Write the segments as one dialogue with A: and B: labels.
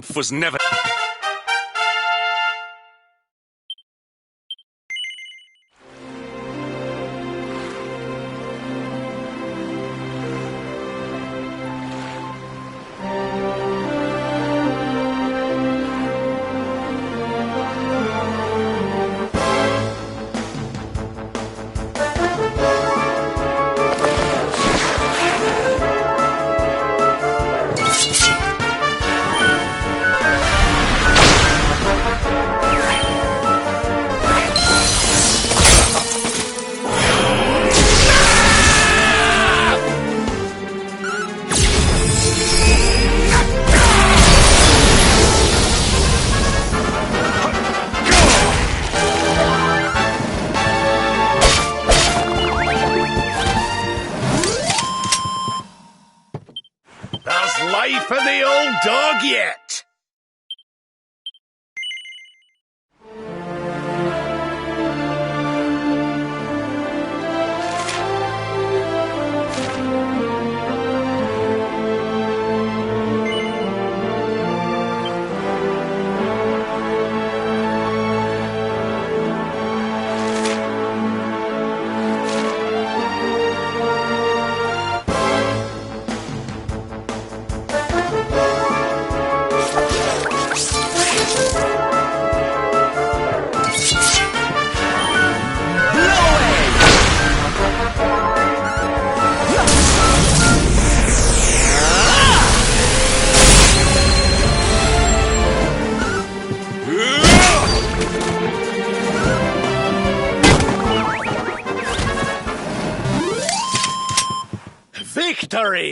A: wolf was never... There's life for the old dog yet! Victory!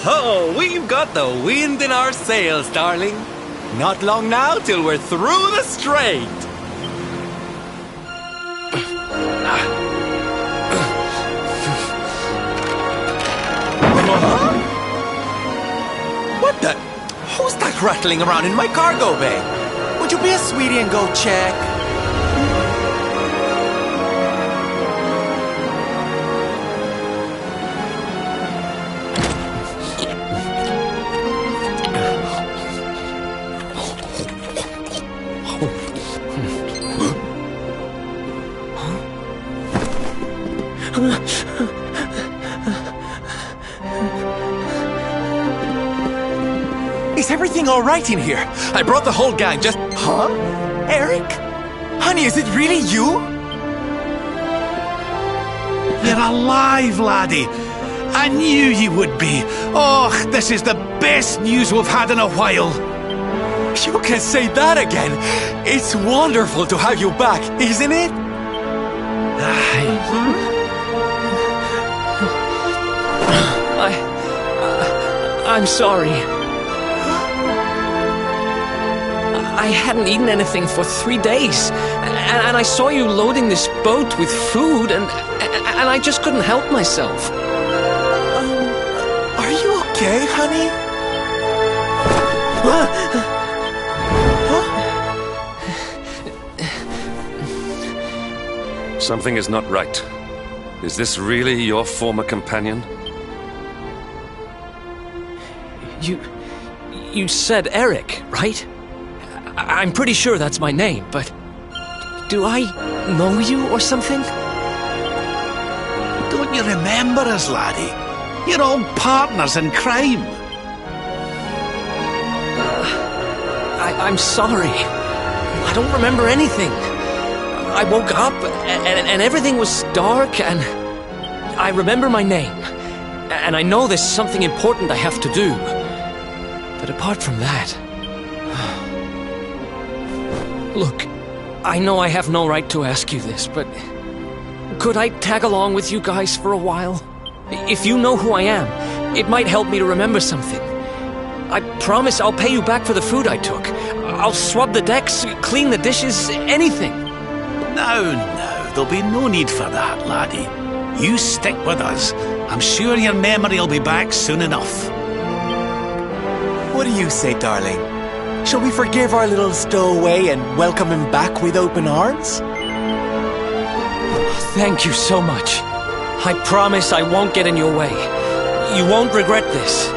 B: Oh, we've got the wind in our sails, darling. Not long now till we're through the strait. What the? Who's that rattling around in my cargo bay? Would you be a sweetie and go check? Is everything all right in here? I brought the whole gang just... Huh? Eric? Honey, is it really you?
C: You're alive, laddie. I knew you would be. Oh, this is the best news we've had in a while.
B: You can say that again. It's wonderful to have you back, isn't it?
D: I'm sorry. I hadn't eaten anything for 3 days, and I saw you loading this boat with food, and I just couldn't help myself.
B: Are you okay, honey?
A: Something is not right. Is this really your former companion?
D: You said Eric, right? I'm pretty sure that's my name, but... do I know you or something?
C: Don't you remember us, laddie? You're old partners in crime.
D: I'm sorry. I don't remember anything. I woke up and everything was dark and I remember my name. And I know there's something important I have to do. But apart from that... Look, I know I have no right to ask you this, but... could I tag along with you guys for a while? If you know who I am, it might help me to remember something. I promise I'll pay you back for the food I took. I'll swab the decks, clean the dishes, anything.
C: No, there'll be no need for that, laddie. You stick with us. I'm sure your memory will be back soon enough.
B: What do you say, darling? Shall we forgive our little stowaway and welcome him back with open arms?
D: Thank you so much. I promise I won't get in your way. You won't regret this.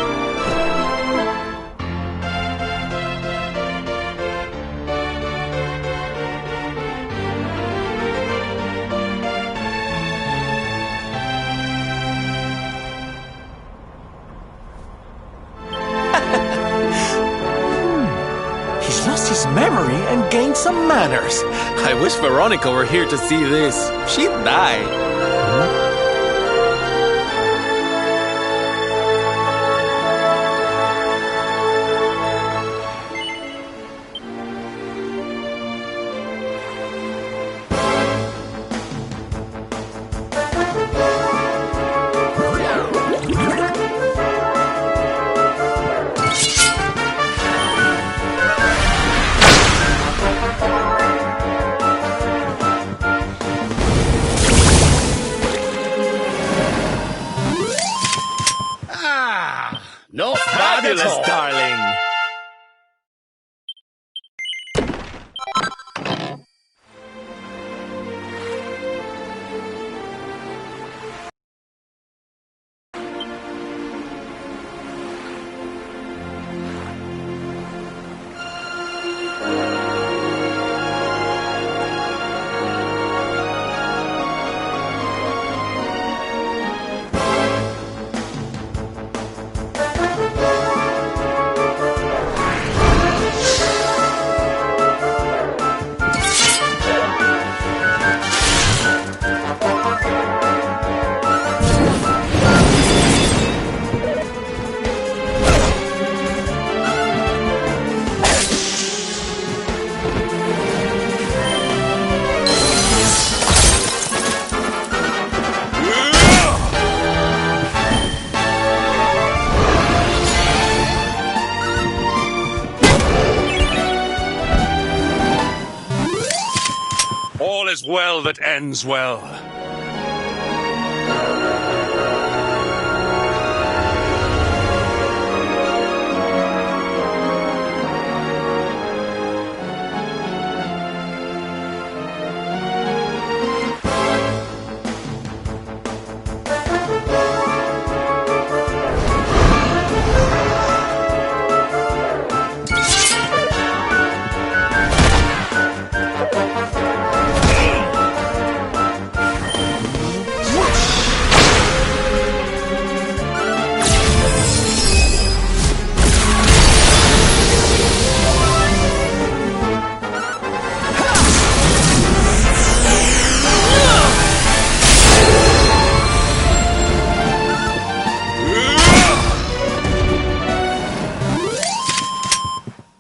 B: He's lost his memory and gained some manners. I wish Veronica were here to see this. She'd die.
E: No, fabulous, darling.
A: All is well that ends well.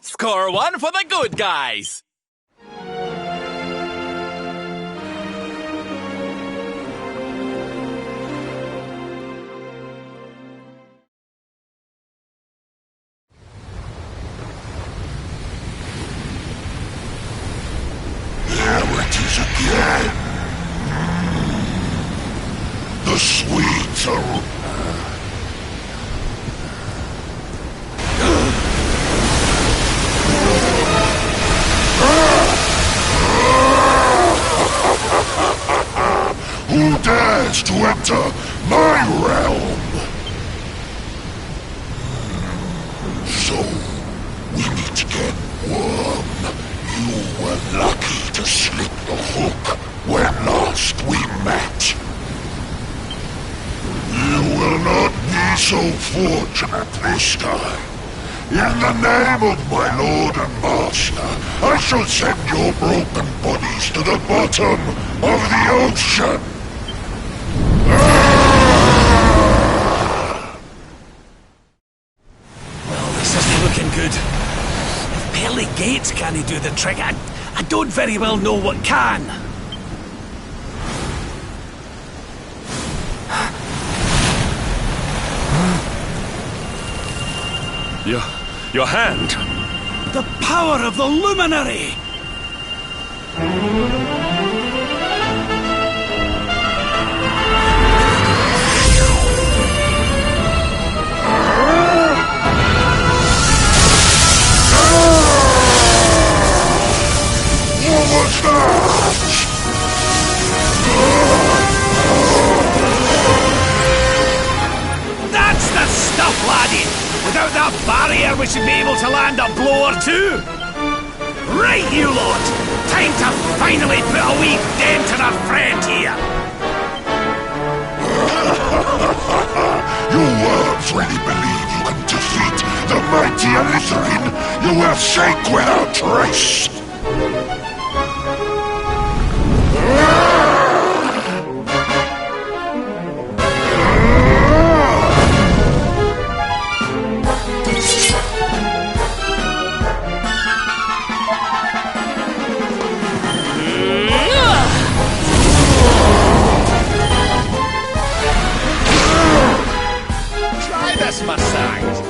B: Score one for the good guys.
F: There it is again. The sweets are... Who dares to enter my realm? So, we meet again, worm. You were lucky to slip the hook when last we met. You will not be so fortunate this time. In the name of my lord and master, I shall send your broken bodies to the bottom of the ocean.
C: Well, this isn't looking good. If pearly gates can't do the trick, I don't very well know what can.
A: Your hand!
C: The power of the luminary!
F: What was that?
C: That's the stuff, laddie! Without that barrier, we should be able to land a blow or two! Right, you lot! Time to finally put a wee dent in our friend here!
F: You worms really believe you can defeat the mighty Alizarin? You will sink without trace!
E: Try this massage.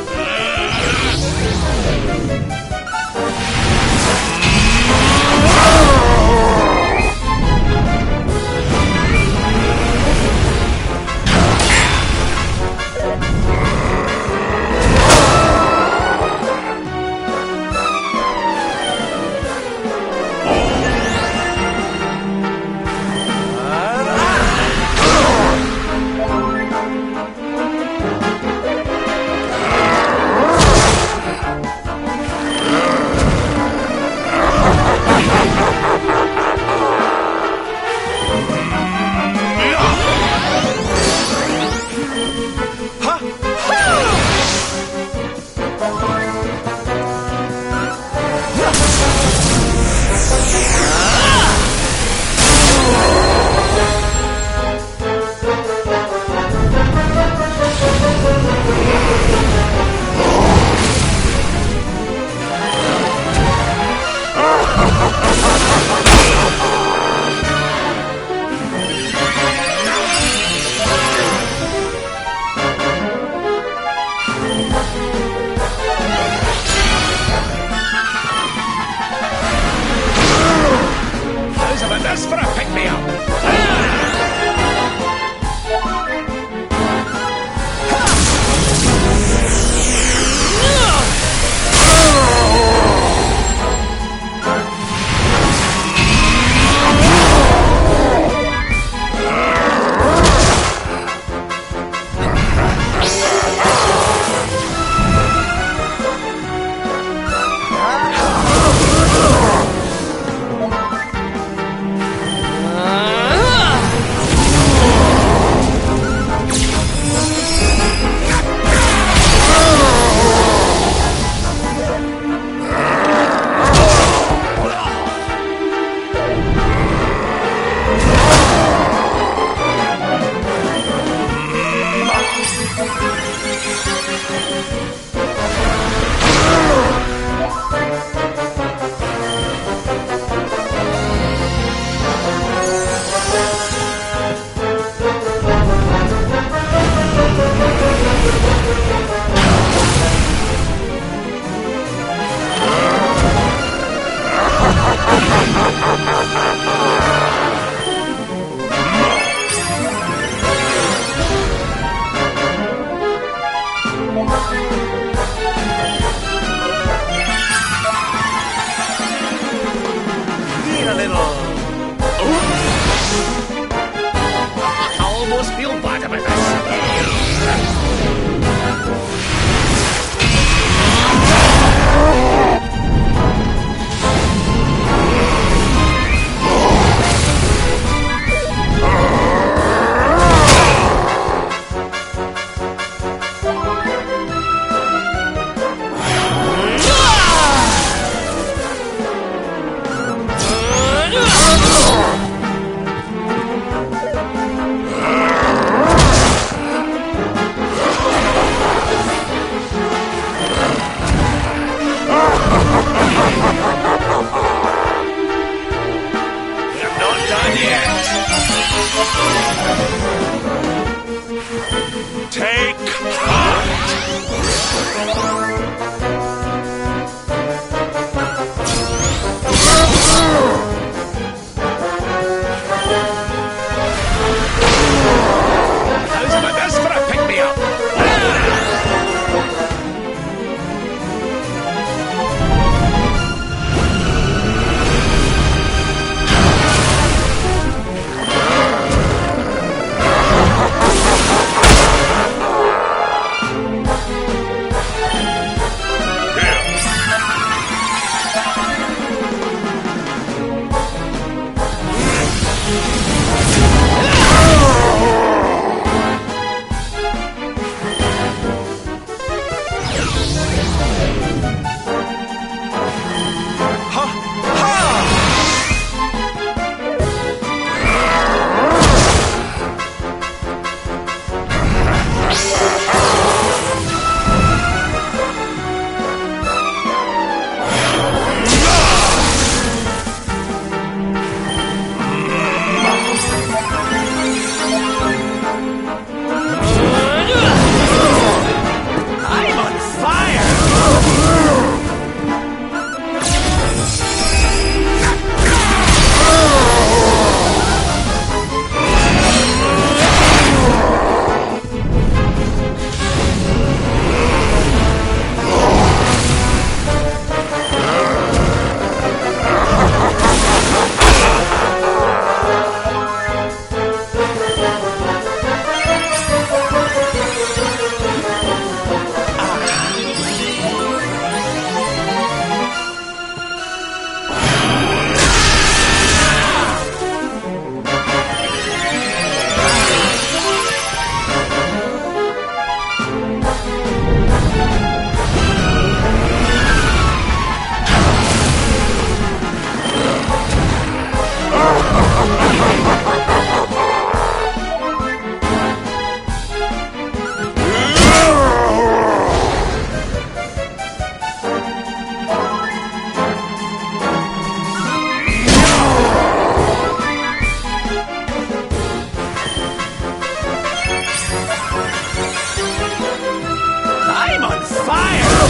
C: on fire!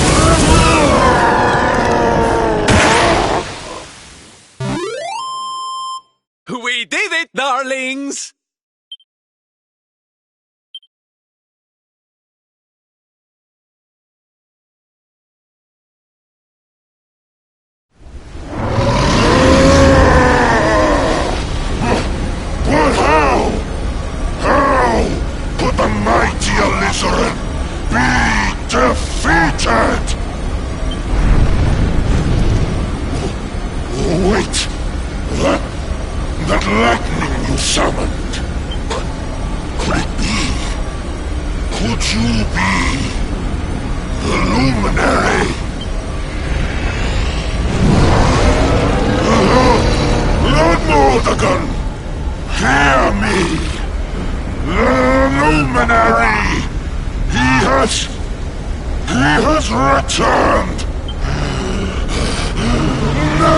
B: We did it, darlings!
F: But how? How could the mighty Alizarin be defeated? Wait! That lightning you summoned. Could it be? Could you be the luminary? Lord Mordegon, hear me! The luminary! He has returned! No!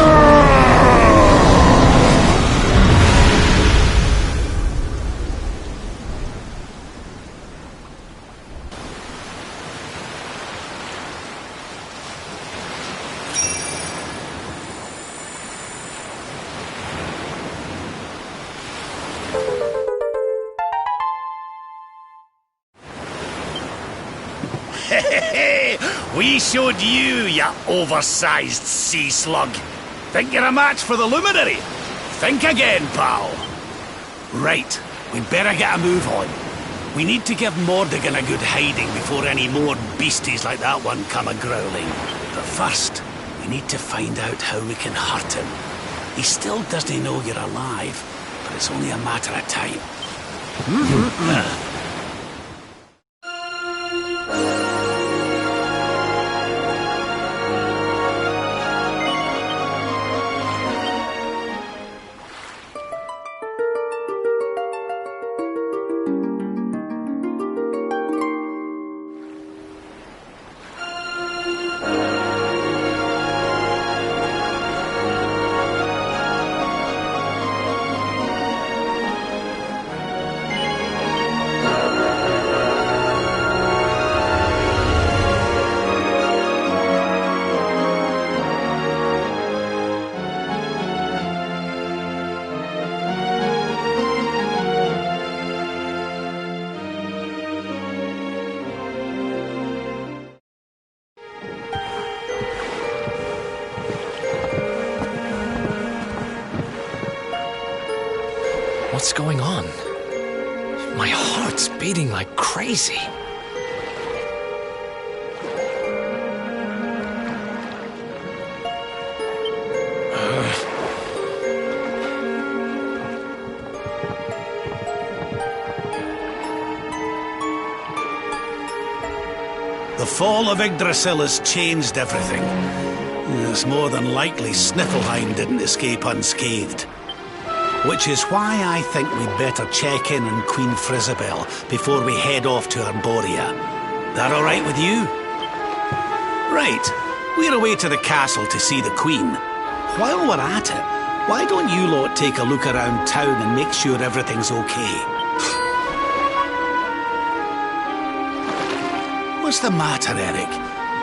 C: We showed you, ya oversized sea slug. Think you're a match for the luminary? Think again, pal. Right, we'd better get a move on. We need to give Mordegon a good hiding before any more beasties like that one come a-growling. But first, we need to find out how we can hurt him. He still doesn't know you're alive, but it's only a matter of time.
D: What's going on? My heart's beating like crazy.
C: The fall of Yggdrasil has changed everything. It's more than likely Sniffleheim didn't escape unscathed. Which is why I think we'd better check in on Queen Frizabel before we head off to Arborea. That all right with you? Right, we're away to the castle to see the Queen. While we're at it, why don't you lot take a look around town and make sure everything's okay? What's the matter, Eric?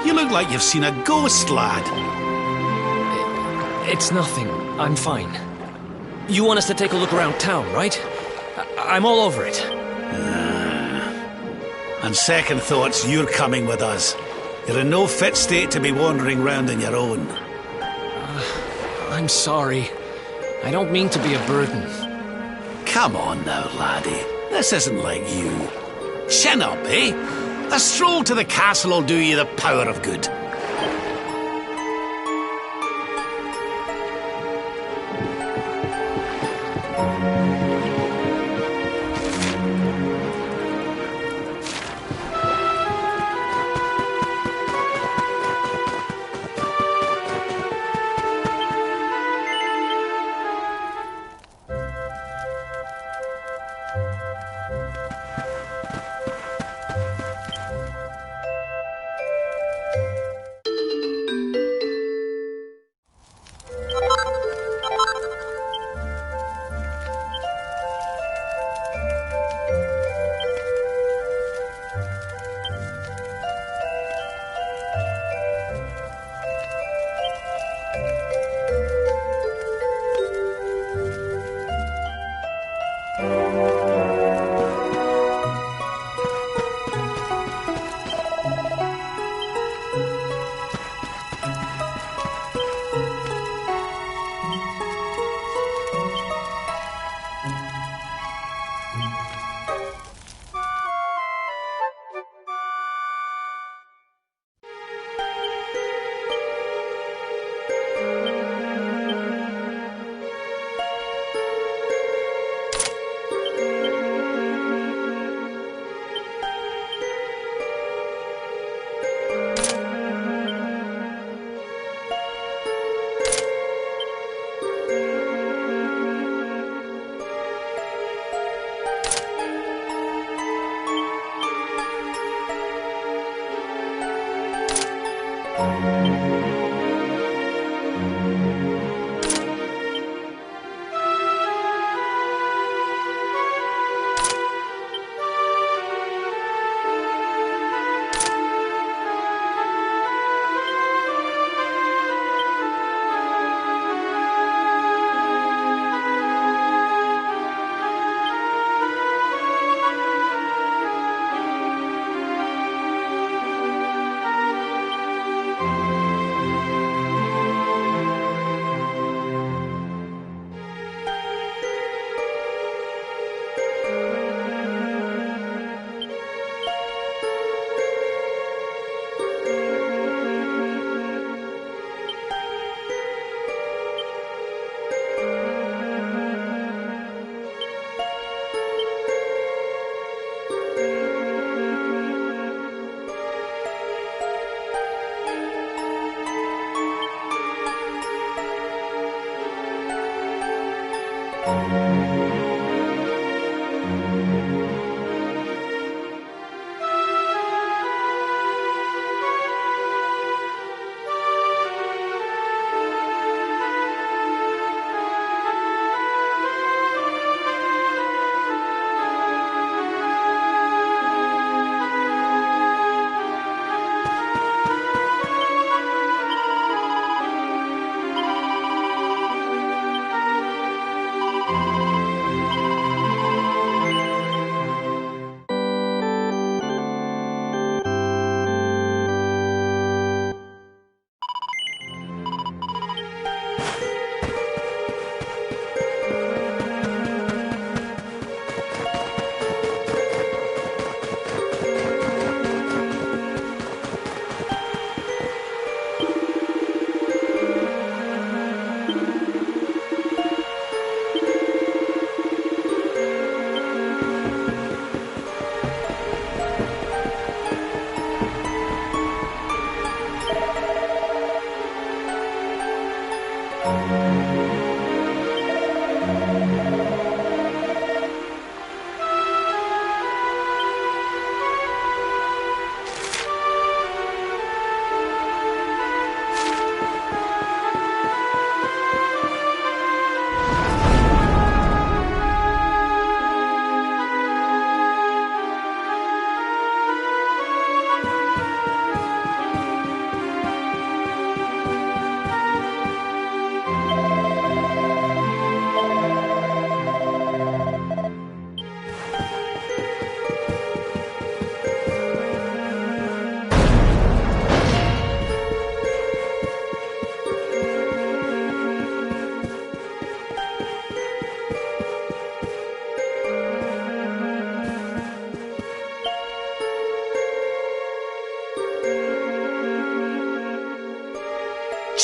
C: You look like you've seen a ghost, lad.
D: It's nothing. I'm fine. You want us to take a look around town, right? I'm all over it.
C: On second thoughts, you're coming with us. You're in no fit state to be wandering round on your own.
D: I'm sorry. I don't mean to be a burden.
C: Come on now, laddie. This isn't like you. Chin up, eh? A stroll to the castle will do you the power of good.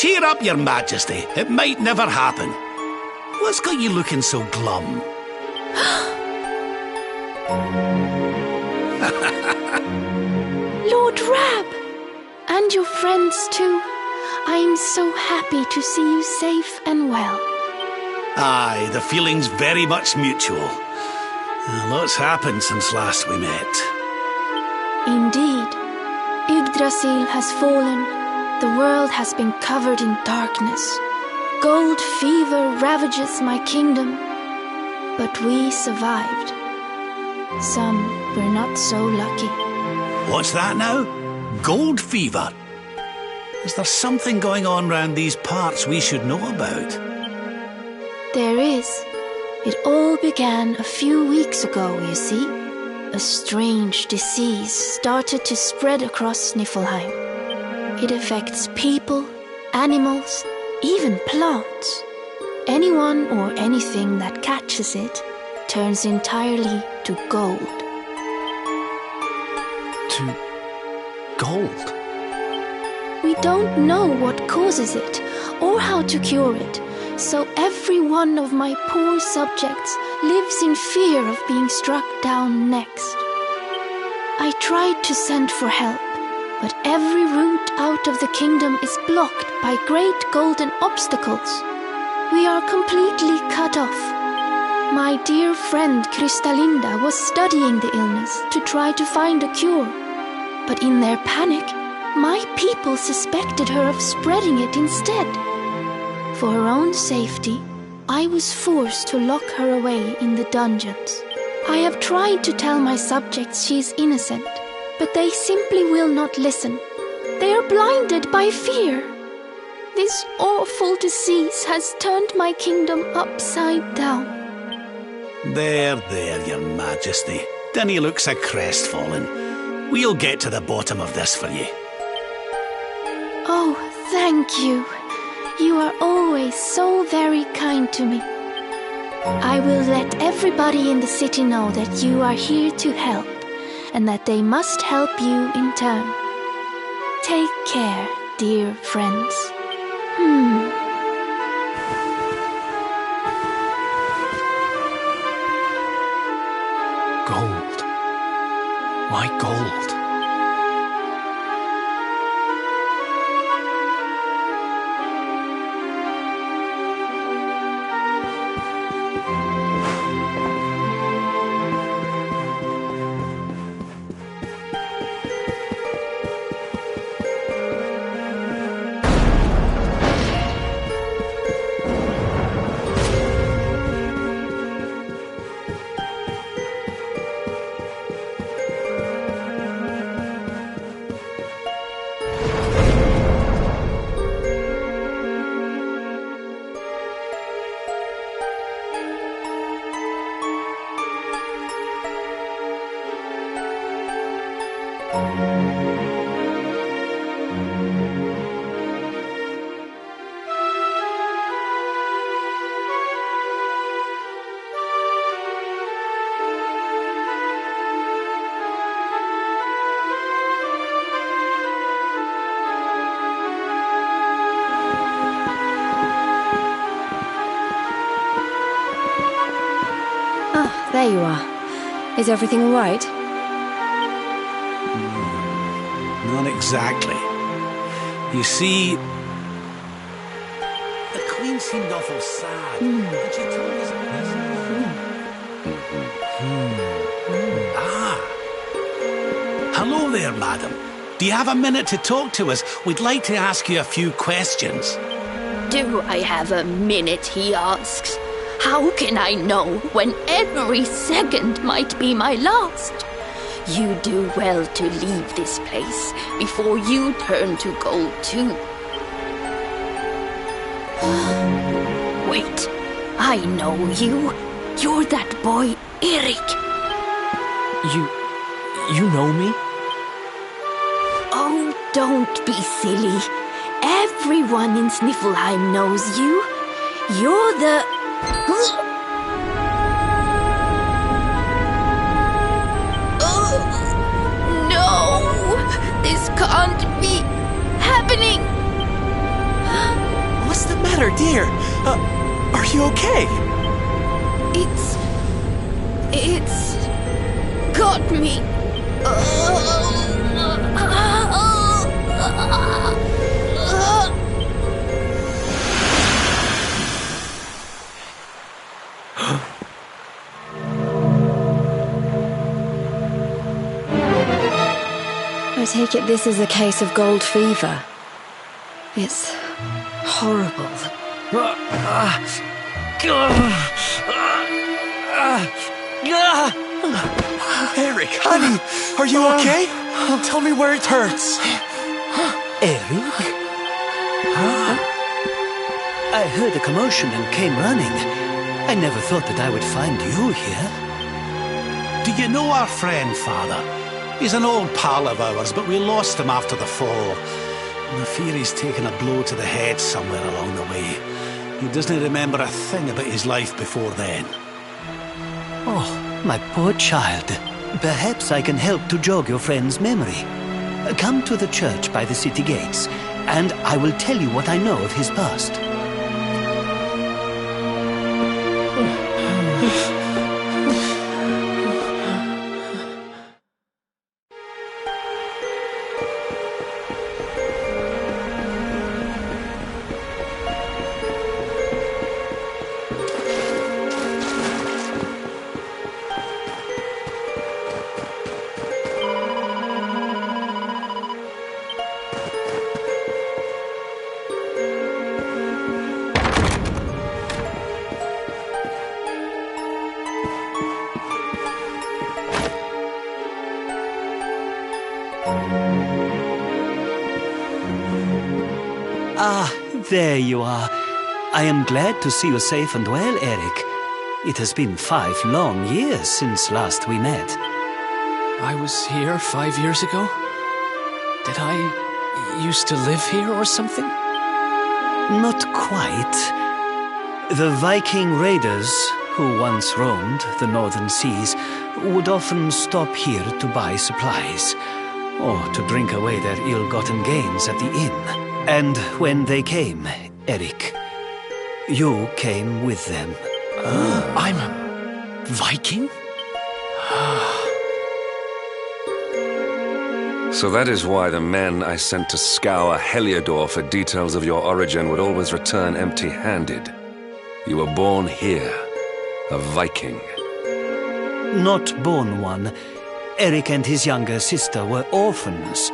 C: Cheer up, Your Majesty. It might never happen. What's got you looking so glum?
G: Lord Rab! And your friends too. I'm so happy to see you safe and well.
C: Aye, the feeling's very much mutual. A lot's happened since last we met.
G: Indeed. Yggdrasil has fallen. The world has been covered in darkness. Gold fever ravages my kingdom. But we survived. Some were not so lucky.
C: What's that now? Gold fever? Is there something going on round these parts we should know about?
G: There is. It all began a few weeks ago, you see. A strange disease started to spread across Niflheim. It affects people, animals, even plants. Anyone or anything that catches it turns entirely to gold.
D: To gold?
G: We don't know what causes it or how to cure it, so every one of my poor subjects lives in fear of being struck down next. I tried to send for help, but every route out of the kingdom is blocked by great golden obstacles. We are completely cut off. My dear friend Kristalinda was studying the illness to try to find a cure, but in their panic, My people suspected her of spreading it instead. For her own safety, I was forced to lock her away in the dungeons. I have tried to tell my subjects she is innocent, but they simply will not listen. They are blinded by fear. This awful disease has turned my kingdom upside down.
C: There, Your Majesty. Dinna look so crestfallen. We'll get to the bottom of this for you.
G: Oh, thank you. You are always so very kind to me. I will let everybody in the city know that you are here to help, and that they must help you in turn. Take care, dear friends.
D: Gold. My gold.
H: There you are. Is everything all right?
C: Not exactly. You see, the Queen seemed awful sad. And she told us Hello there, madam. Do you have a minute to talk to us? We'd like to ask you a few questions.
I: Do I have a minute, he asks. How can I know when every second might be my last? You do well to leave this place before you turn to gold too. Wait, I know you. You're that boy, Eric.
D: You know me?
I: Oh, don't be silly. Everyone in Sniffleheim knows you. You're the... No! This can't be happening!
B: What's the matter, dear? Are you okay?
I: It's got me.
H: I take it this is a case of gold fever. It's horrible.
B: Eric, honey, are you okay? Tell me where it hurts.
J: Eric? I heard a commotion and came running. I never thought that I would find you here.
C: Do you know our friend, Father? He's an old pal of ours, but we lost him after the fall. And I fear he's taken a blow to the head somewhere along the way. He doesn't remember a thing about his life before then.
J: Oh, my poor child. Perhaps I can help to jog your friend's memory. Come to the church by the city gates, and I will tell you what I know of his past. Ah, there you are. I am glad to see you safe and well, Eric. It has been 5 long years since last we met.
D: I was here 5 years ago? Did I used to live here or something?
J: Not quite. The Viking raiders, who once roamed the northern seas, would often stop here to buy supplies, or to drink away their ill-gotten gains at the inn. And when they came, Eric, you came with them.
D: I'm a Viking?
A: So that is why the men I sent to scour Heliodor for details of your origin would always return empty-handed. You were born here, a Viking.
J: Not born one. Eric and his younger sister were orphans.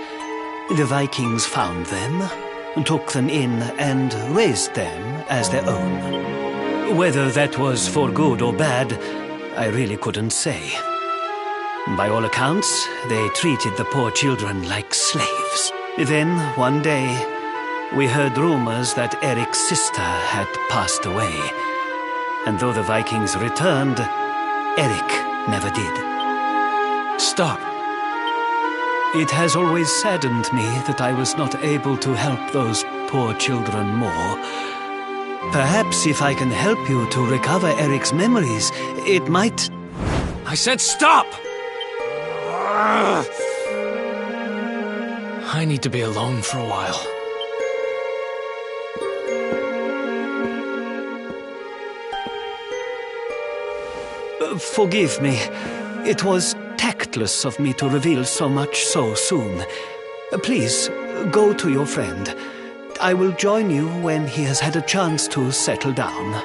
J: The Vikings found them, took them in, and raised them as their own. Whether that was for good or bad, I really couldn't say. By all accounts, they treated the poor children like slaves. Then, one day, we heard rumors that Eric's sister had passed away. And though the Vikings returned, Eric never did.
D: Stop.
J: It has always saddened me that I was not able to help those poor children more. Perhaps if I can help you to recover Eric's memories, it might...
D: I said stop! I need to be alone for a while.
J: Forgive me. It was tactless of me to reveal so much so soon. Please, go to your friend. I will join you when he has had a chance to settle down.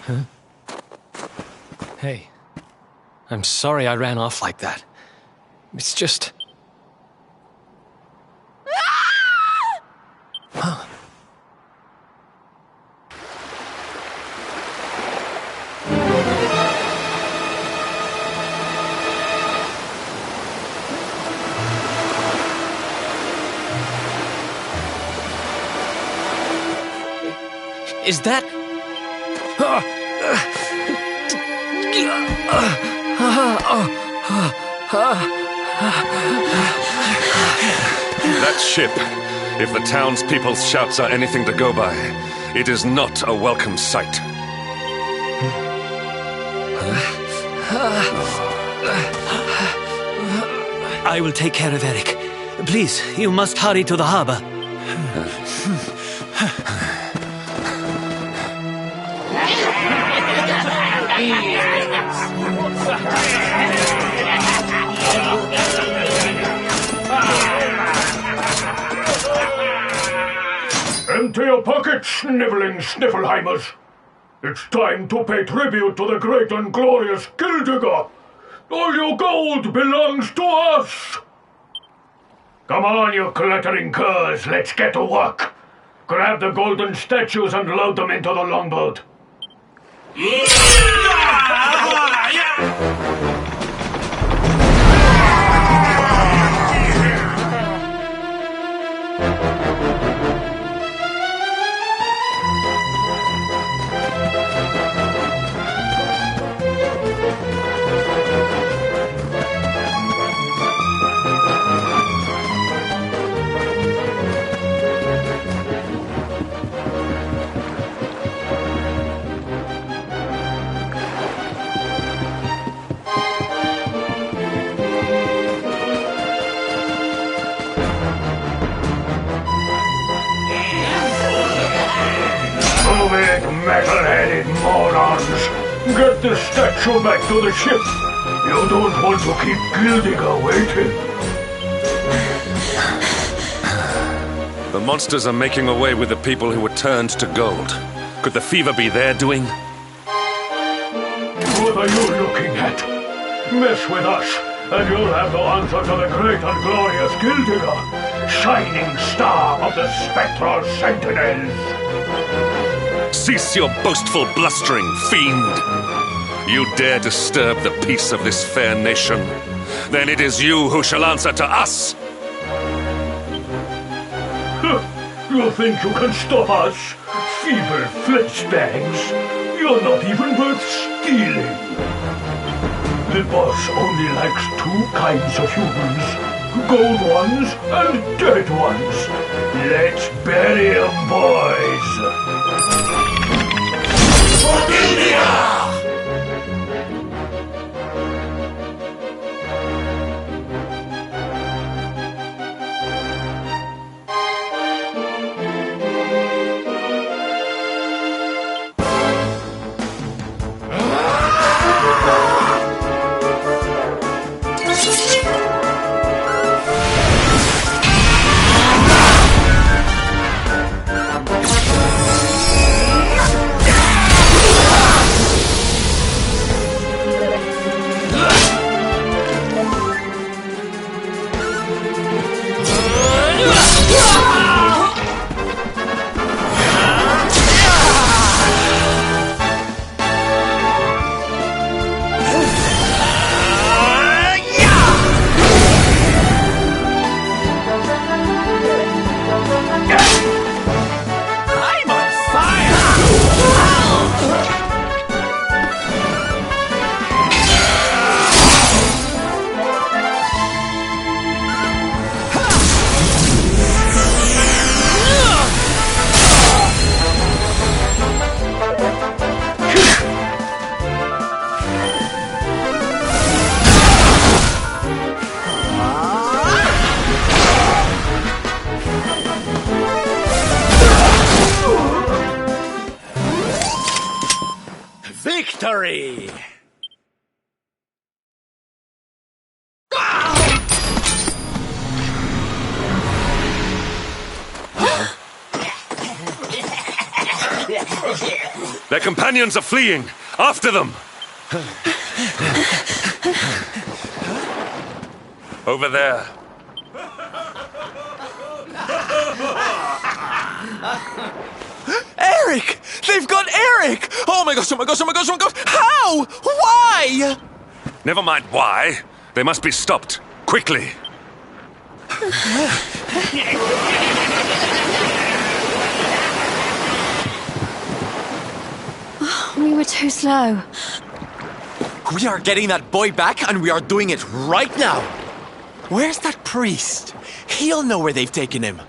D: Huh? Hey, I'm sorry I ran off like that. It's just... Huh. Is that...
A: That ship, if the townspeople's shouts are anything to go by, it is not a welcome sight.
J: I will take care of Eric. Please, you must hurry to the harbor.
F: Empty your pockets, sniveling Sniffelheimers. It's time to pay tribute to the great and glorious Gildigger. All your gold belongs to us. Come on, you glittering curs, let's get to work. Grab the golden statues and load them into the longboat. Quiet, metal-headed morons! Get the statue back to the ship! You don't want to keep Gildiga waiting.
A: The monsters are making away with the people who were turned to gold. Could the fever be their doing?
F: What are you looking at? Mess with us, and you'll have no answer to the great and glorious Gildiga, shining star of the spectral sentinels.
A: Cease your boastful blustering, fiend! You dare disturb the peace of this fair nation? Then it is you who shall answer to us!
F: You think you can stop us? Feeble fleshbags! You're not even worth stealing! The boss only likes two kinds of humans. Gold ones and dead ones. Let's bury 'em, boys! For Gildiga!
C: Victory!
A: Their companions are fleeing! After them! Over there.
B: Eric! They've got Eric! Oh my gosh, oh my gosh, oh my gosh, oh my gosh! How? Why?
A: Never mind why. They must be stopped. Quickly.
H: We were too slow.
B: We are getting that boy back, and we are doing it right now. Where's that priest? He'll know where they've taken him.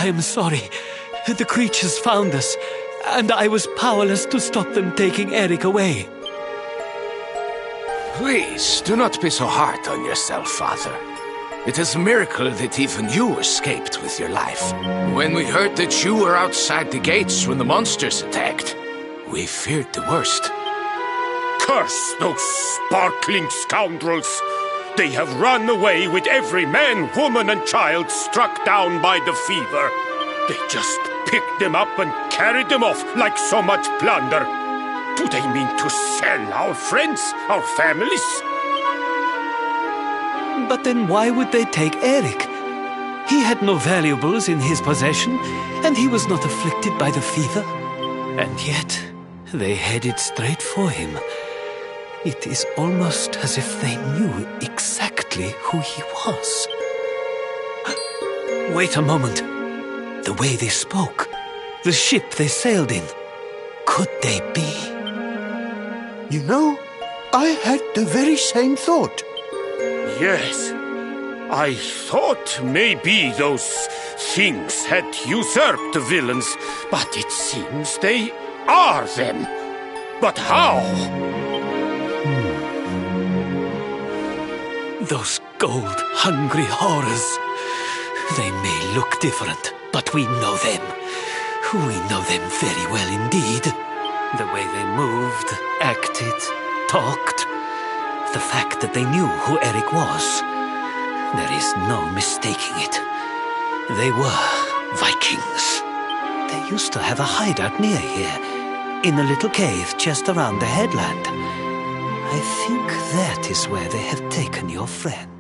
J: I am sorry. The creatures found us, and I was powerless to stop them taking Eric away.
C: Please, do not be so hard on yourself, Father. It is a miracle that even you escaped with your life. When we heard that you were outside the gates when the monsters attacked, we feared the worst.
K: Curse those sparkling scoundrels! They have run away with every man, woman, and child struck down by the fever. They just picked them up and carried them off like so much plunder. Do they mean to sell our friends, our families?
J: But then why would they take Eric? He had no valuables in his possession, and he was not afflicted by the fever. And yet, they headed straight for him. It is almost as if they knew exactly who he was. Wait a moment. The way they spoke, the ship they sailed in, could they be?
L: You know, I had the very same thought.
K: Yes. I thought maybe those things had usurped the villains, but it seems they are them. But how?
J: Those gold-hungry horrors. They may look different, but we know them. We know them very well indeed. The way they moved, acted, talked. The fact that they knew who Eric was. There is no mistaking it. They were Vikings. They used to have a hideout near here, in a little cave just around the headland. I think that is where they have taken your friend.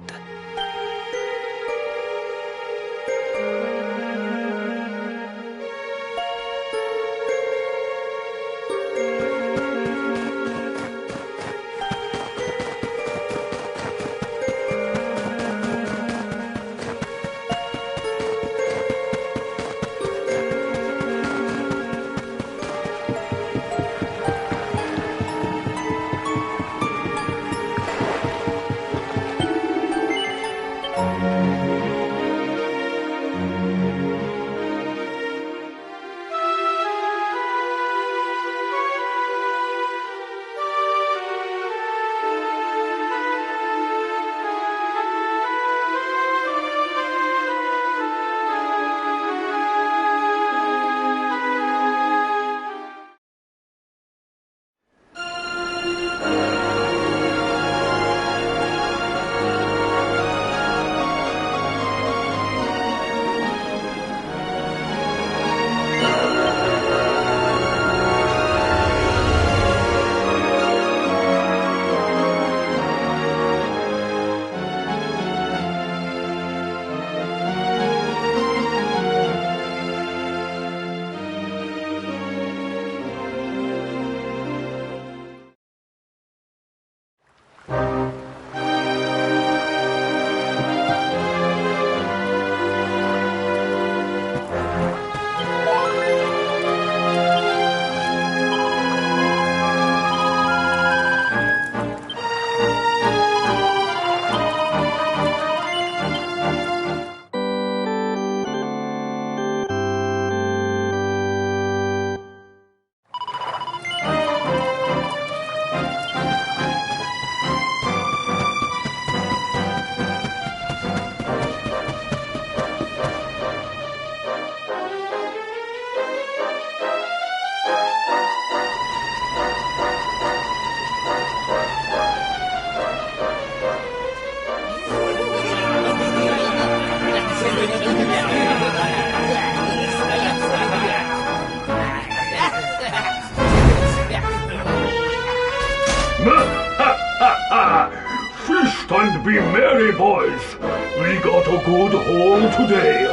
F: Feast and be merry, boys. We got a good haul today.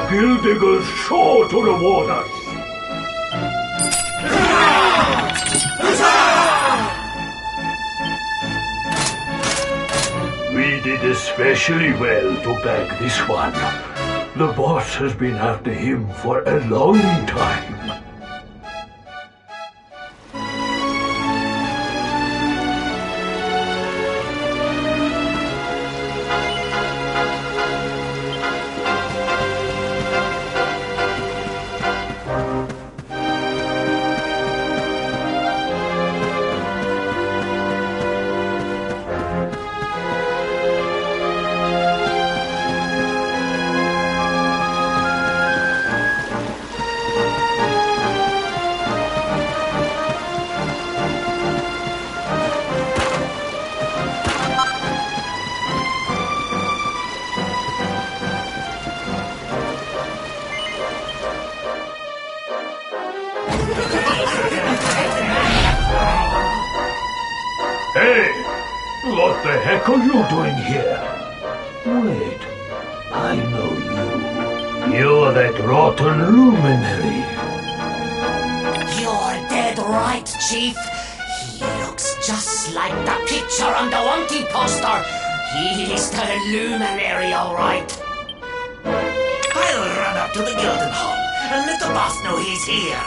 F: Guild diggers sure to reward us. We did especially well to bag this one. The boss has been after him for a long time. Hey! What the heck are you doing here? Wait, I know you. You're that rotten luminary.
M: You're dead right, Chief. He looks just like the picture on the wanting poster. He's the luminary, all right. I'll run up to the Gilden Hall and let the boss know he's here.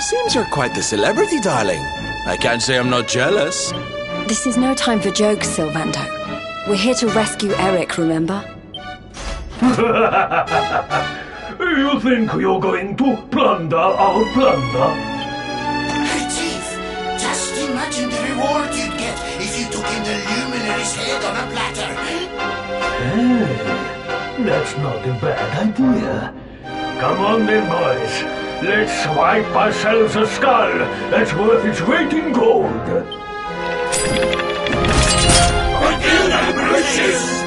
B: Seems you're quite the celebrity, darling. I can't say I'm not jealous.
H: This is no time for jokes, Sylvando. We're here to rescue Eric, remember?
F: You think you're going to plunder our plunder?
M: Hey, Chief, just imagine the reward you'd get if you took in the luminary's head on a platter.
F: Hey, that's not a bad idea. Come on then, boys. Let's swipe ourselves a skull that's worth its weight in gold.
C: Forgive and gracious!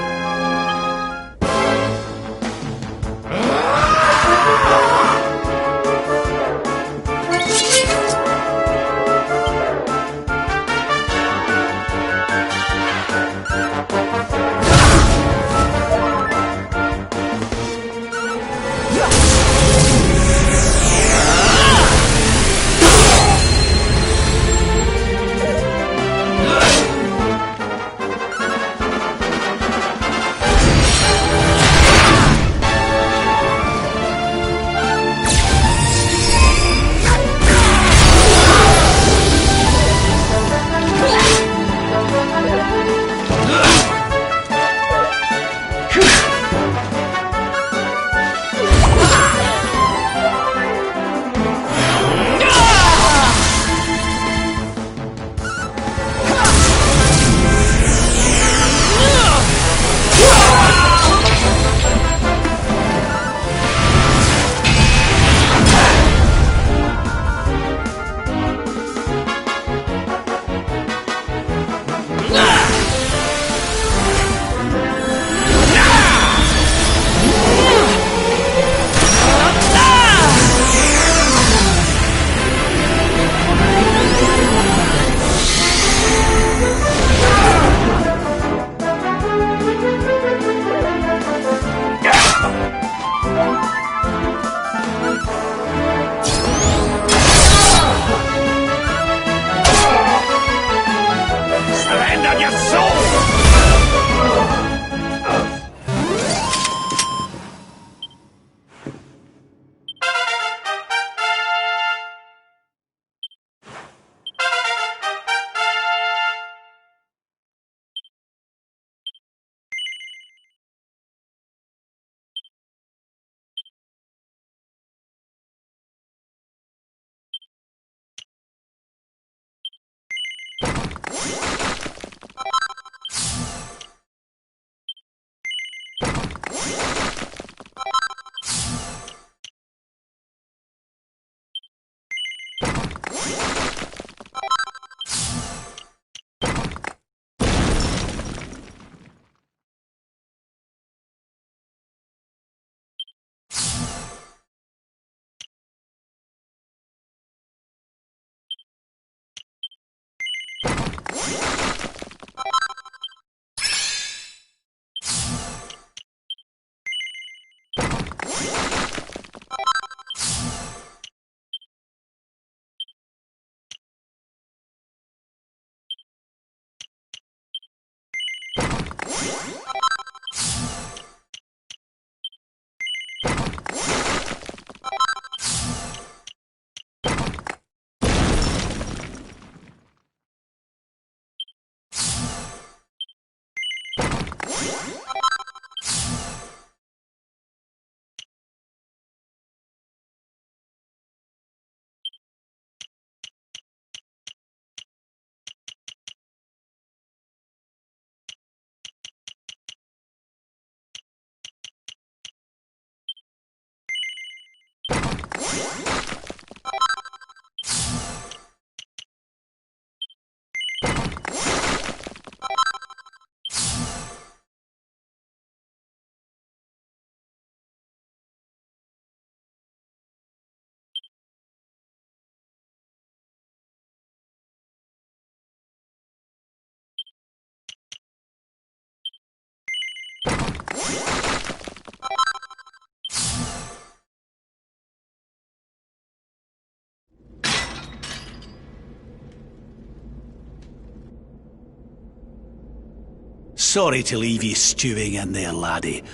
C: Sorry to leave you stewing in there, laddie.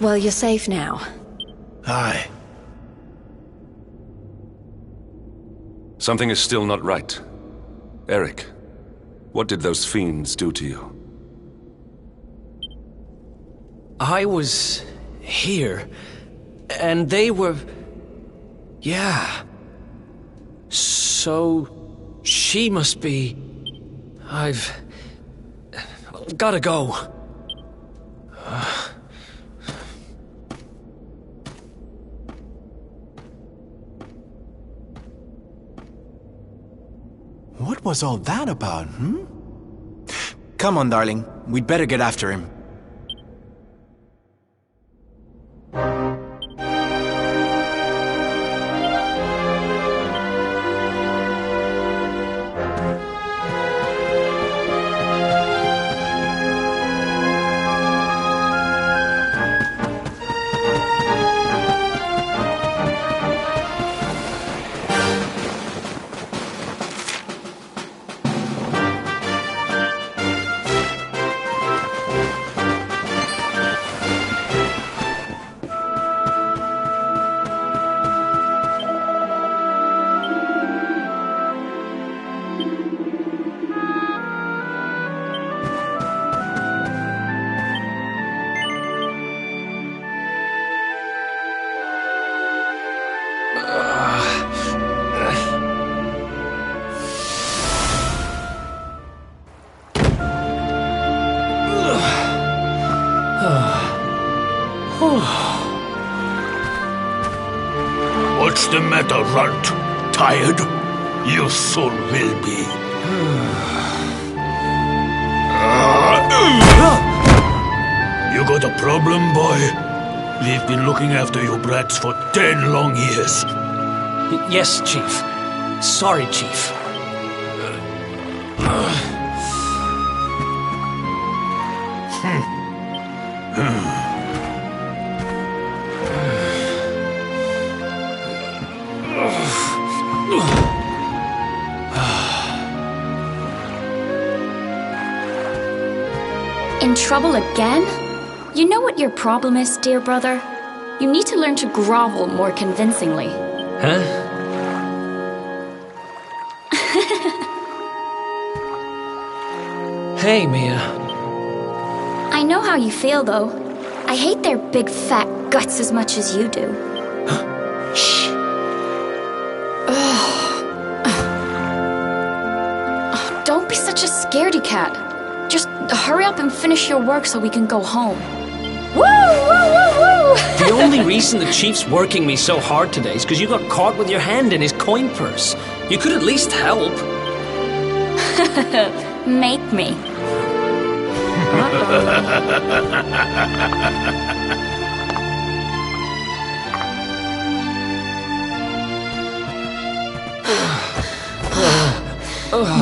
H: Well, you're safe now.
C: Aye.
A: Something is still not right. Eric, what did those fiends do to you?
D: I was here, and they were... Yeah. So... she must be... I've... gotta go.
B: What What was all that about, Come on, darling. We'd better get after him.
C: What's the matter, Runt? Tired? You soon will be. You got a problem, boy? We've been looking after you brats for 10 long years.
D: Yes, Chief. Sorry, Chief.
N: In trouble again? You know what your problem is, dear brother? You need to learn to grovel more convincingly.
D: Huh? Hey, Mia.
N: I know how you feel, though. I hate their big fat guts as much as you do.
D: Shh.
N: Don't be such a scaredy cat. Just hurry up and finish your work so we can go home. Woo! Woo! Woo! Woo!
D: The only reason the Chief's working me so hard today is because you got caught with your hand in his coin purse. You could at least help.
N: Make me.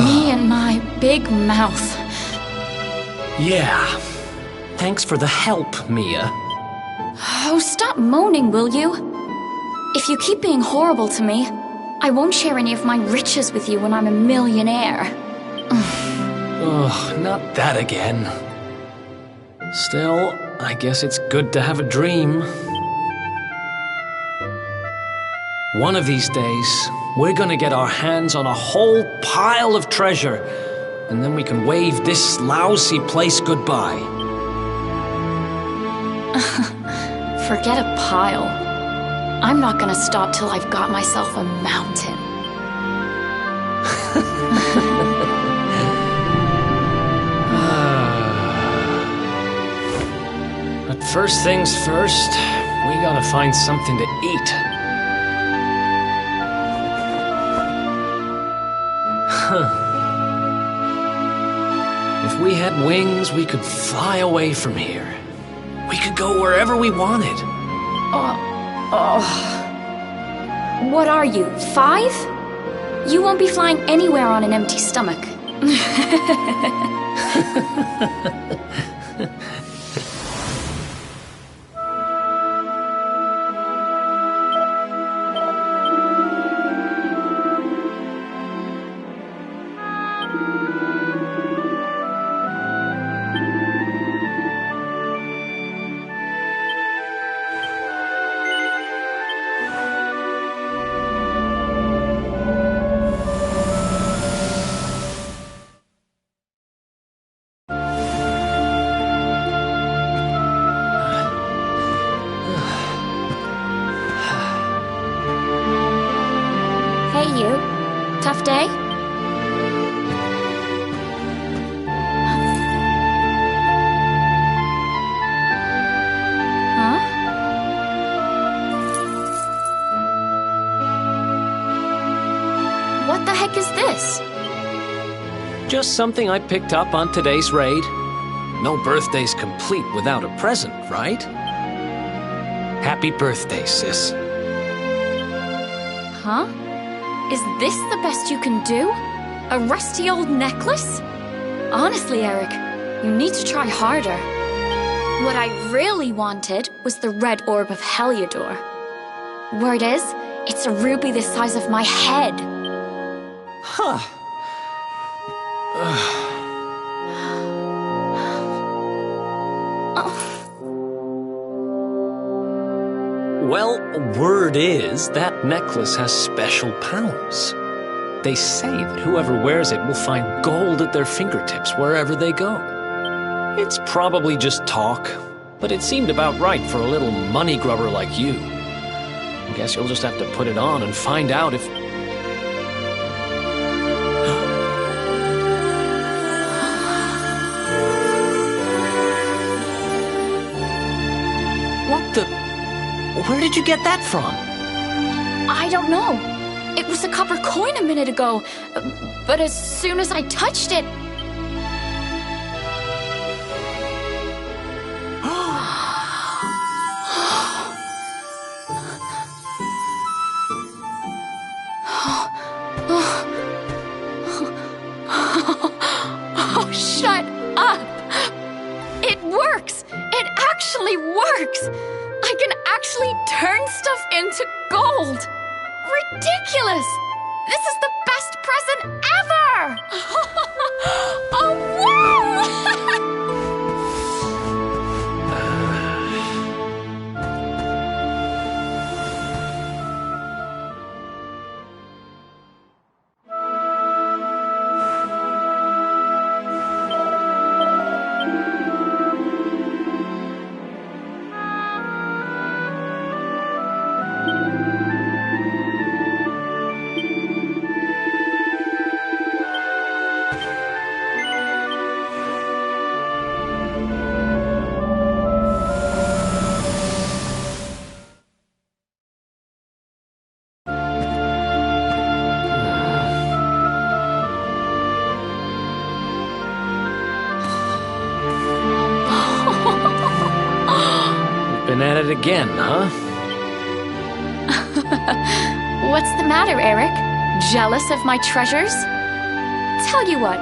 N: Me and my big mouth.
D: Yeah. Thanks for the help, Mia.
N: Oh, stop moaning, will you? If you keep being horrible to me, I won't share any of my riches with you when I'm a millionaire.
D: Ugh, not that again. Still, I guess it's good to have a dream. One of these days, we're gonna get our hands on a whole pile of treasure, and then we can wave this lousy place goodbye.
N: Forget a pile. I'm not gonna stop till I've got myself a mountain.
D: But first things first, we gotta find something to eat. If we had wings, we could fly away from here. We could go wherever we wanted.
N: What are you, 5? You won't be flying anywhere on an empty stomach. Hey, you. Tough day? Huh? What the heck is this?
D: Just something I picked up on today's raid. No birthday's complete without a present, right? Happy birthday, sis.
N: Huh? Is this the best you can do? A rusty old necklace? Honestly, Eric, you need to try harder. What I really wanted was the red orb of Heliodor. Word is, it's a ruby the size of my head.
D: Huh. Well, word is that necklace has special powers. They say that whoever wears it will find gold at their fingertips wherever they go. It's probably just talk, but it seemed about right for a little money grubber like you. I guess you'll just have to put it on and find out if... What the... Where did you get that from?
N: I don't know. It was a copper coin a minute ago, but as soon as I touched it... Oh, shut up! It works! It actually works! I can actually turn stuff into gold! Ridiculous! This is the best present ever! Oh, wow!
D: Been at it again, huh?
N: What's the matter, Eric? Jealous of my treasures? Tell you what,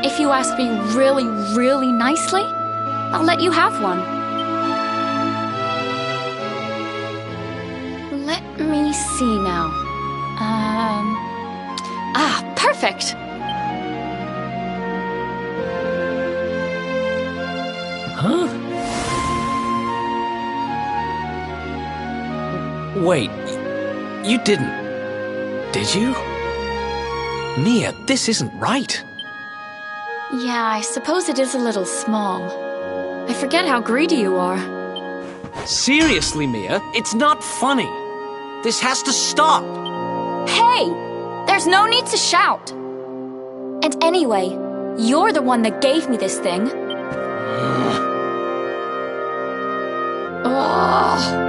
N: if you ask me really, really nicely, I'll let you have one. Let me see now. Perfect!
D: Huh? Wait, you didn't... Did you? Mia, this isn't right.
N: Yeah, I suppose it is a little small. I forget how greedy you are.
D: Seriously, Mia, it's not funny. This has to stop.
N: Hey! There's no need to shout. And anyway, you're the one that gave me this thing. Ugh.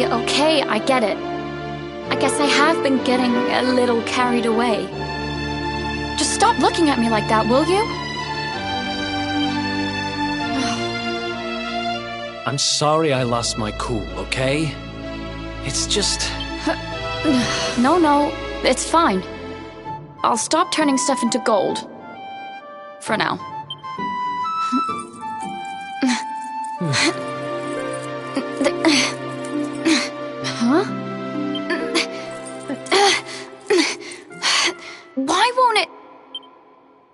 N: Okay, I get it. I guess I have been getting a little carried away. Just stop looking at me like that, will you?
D: I'm sorry I lost my cool, okay? It's just...
N: No, it's fine. I'll stop turning stuff into gold. For now. Huh? Why won't it...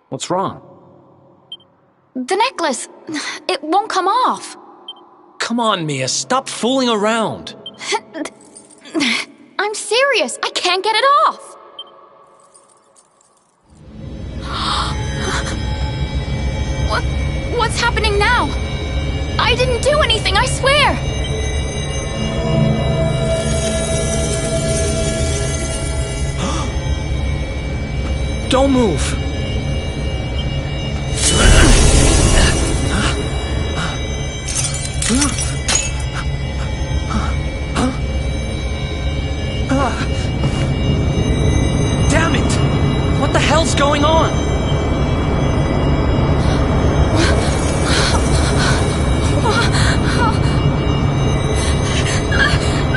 D: What's wrong?
N: The necklace. It won't come off.
D: Come on, Mia, stop fooling around.
N: I'm serious. I can't get it off. What's happening now? I didn't do anything, I swear.
D: Don't move. going on?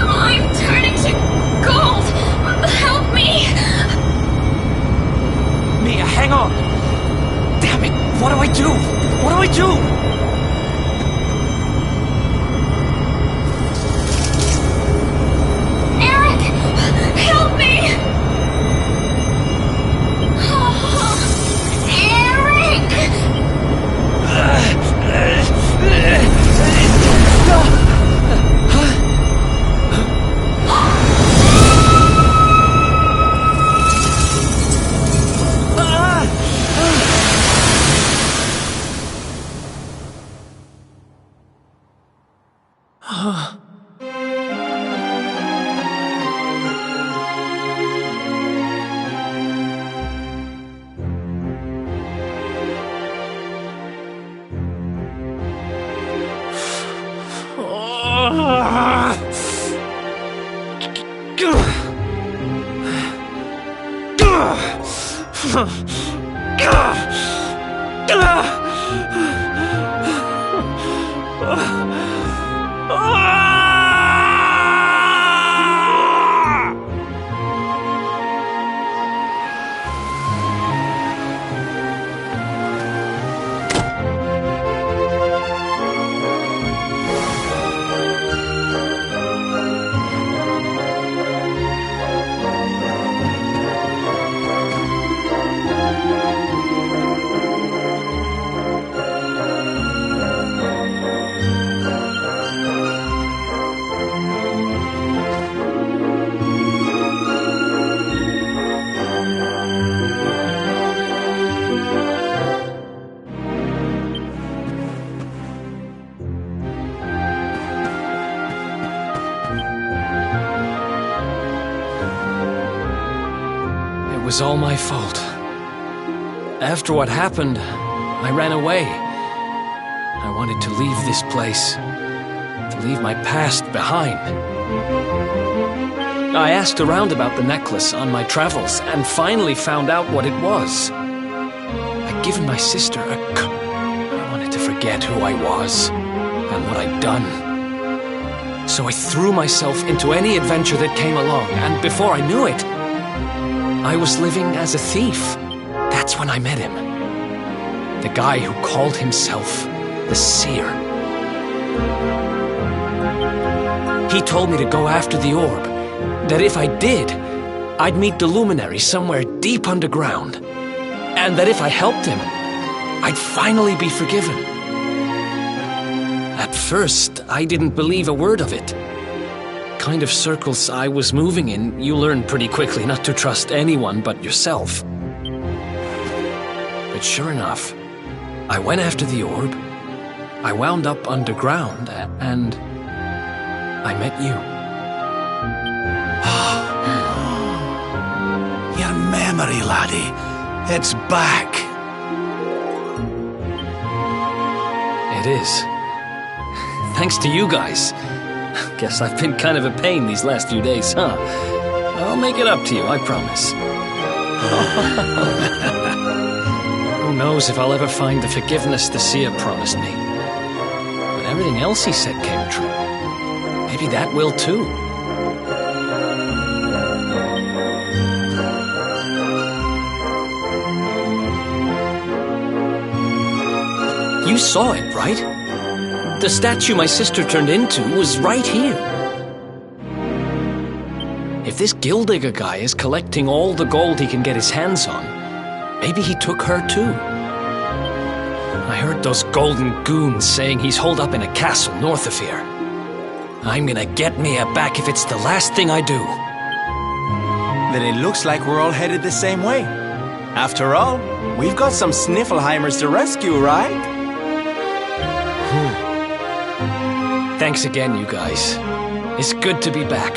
N: I'm turning to gold! Help me!
D: Mia, hang on! Damn it! What do I do? What do I do?
N: Help me!
D: It was all my fault. After what happened, I ran away. I wanted to leave this place, to leave my past behind. I asked around about the necklace on my travels and finally found out what it was. I'd given my sister I wanted to forget who I was and what I'd done. So I threw myself into any adventure that came along, and before I knew it, I was living as a thief. That's when I met him. The guy who called himself the Seer. He told me to go after the orb, that if I did, I'd meet the luminary somewhere deep underground, and that if I helped him, I'd finally be forgiven. At first, I didn't believe a word of it. Kind of circles I was moving in, you learn pretty quickly not to trust anyone but yourself. But sure enough, I went after the orb, I wound up underground, and I met you.
C: Your memory, laddie. It's back.
D: It is. Thanks to you guys. Guess I've been kind of a pain these last few days, huh? I'll make it up to you, I promise. Who knows if I'll ever find the forgiveness the Seer promised me. But everything else he said came true. Maybe that will too. You saw it, right? The statue my sister turned into was right here. If this Gildigger guy is collecting all the gold he can get his hands on, maybe he took her too. I heard those golden goons saying he's holed up in a castle north of here. I'm gonna get Mia back if it's the last thing I do.
B: Then it looks like we're all headed the same way. After all, we've got some Sniffelheimers to rescue, right?
D: Thanks again, you guys. It's good to be back.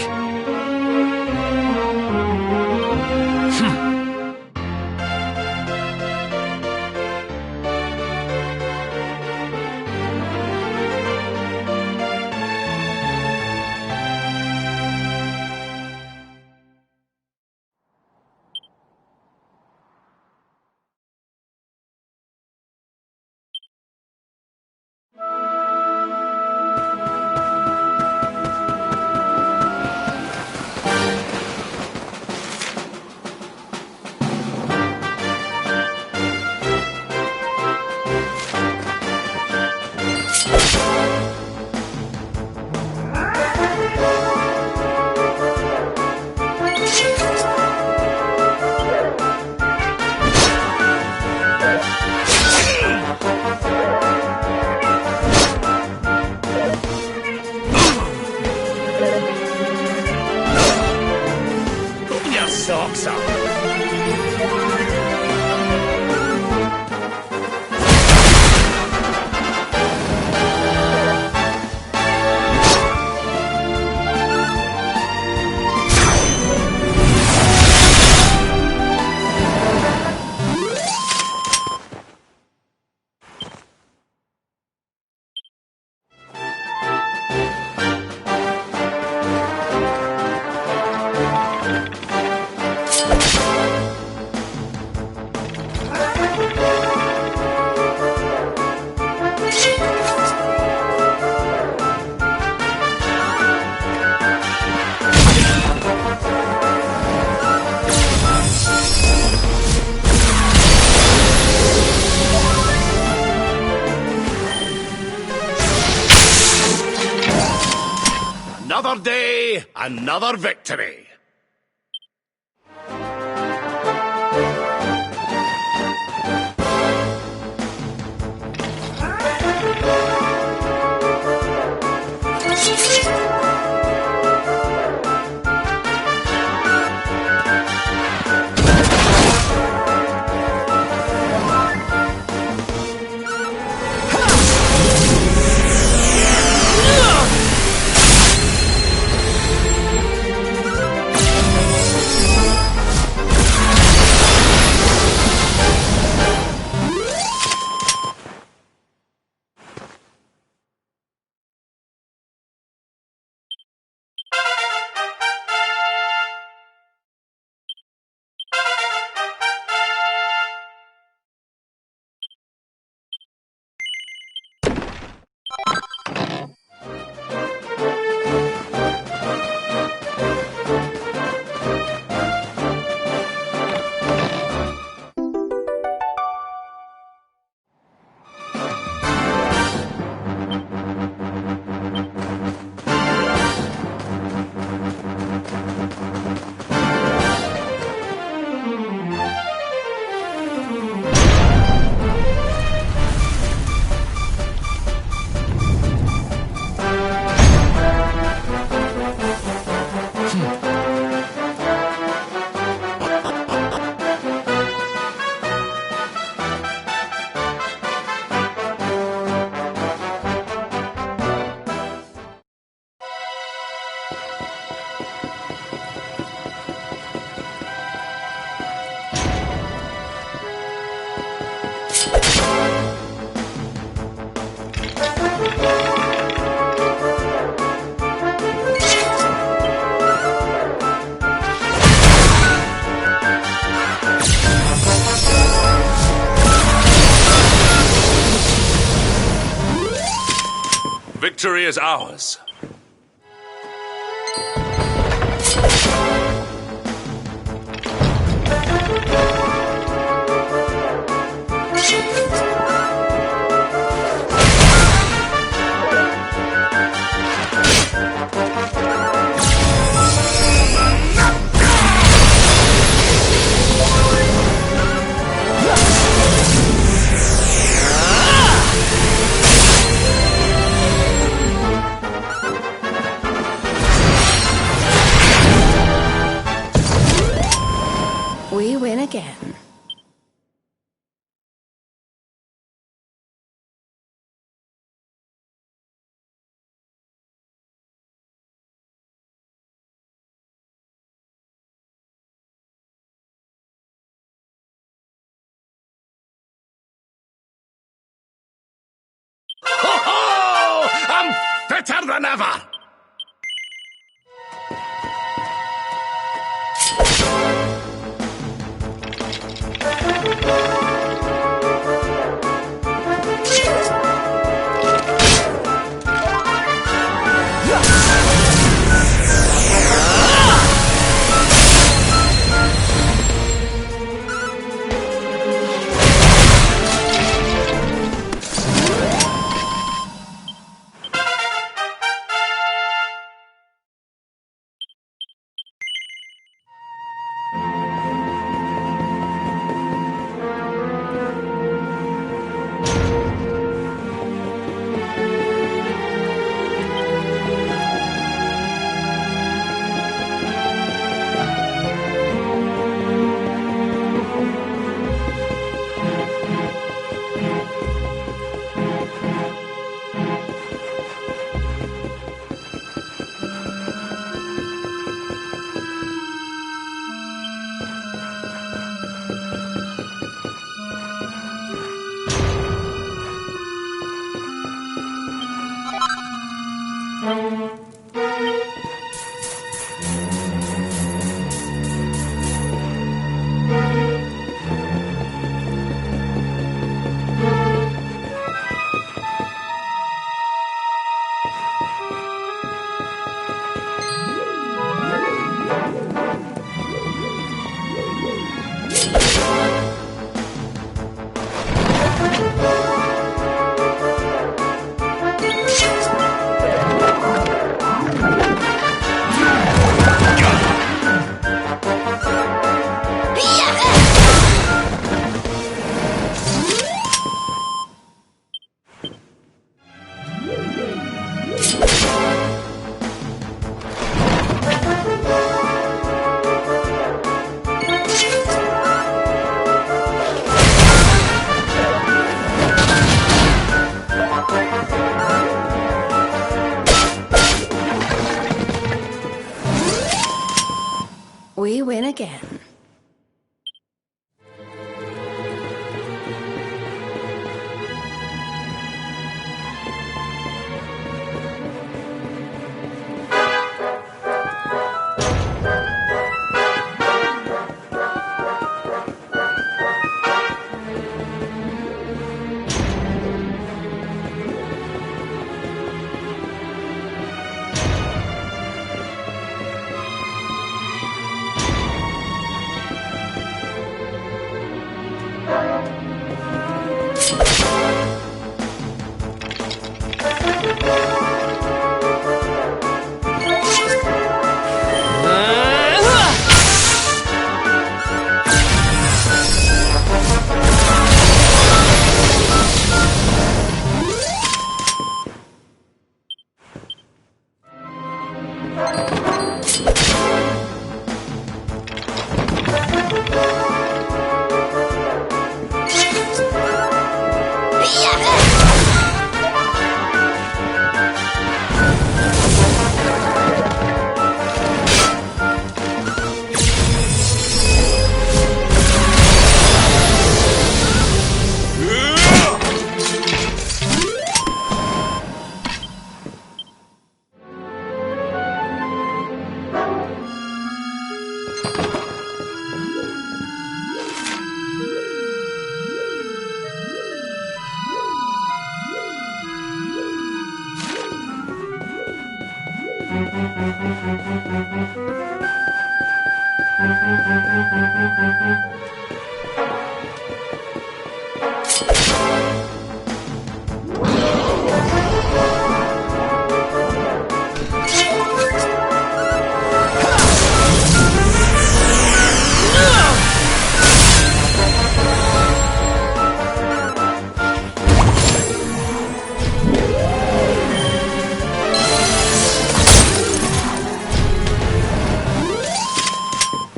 E: Another day, another victory.
A: Victory is ours.
H: We win again.
E: Ho-ho! I'm fitter than ever!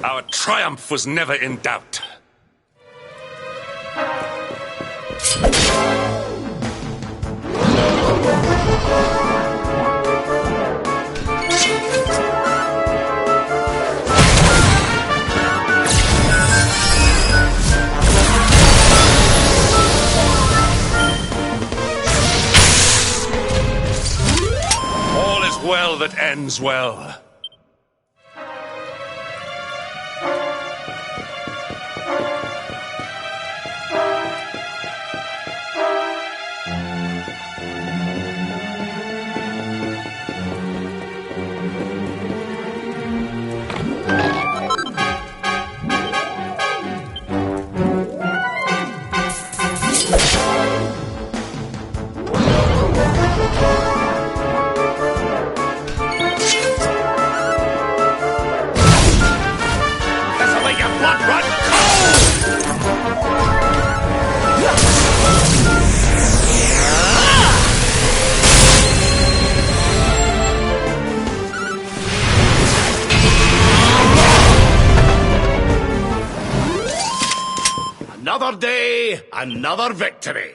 A: Our triumph was never in doubt. All is well that ends well.
C: Another day, another victory.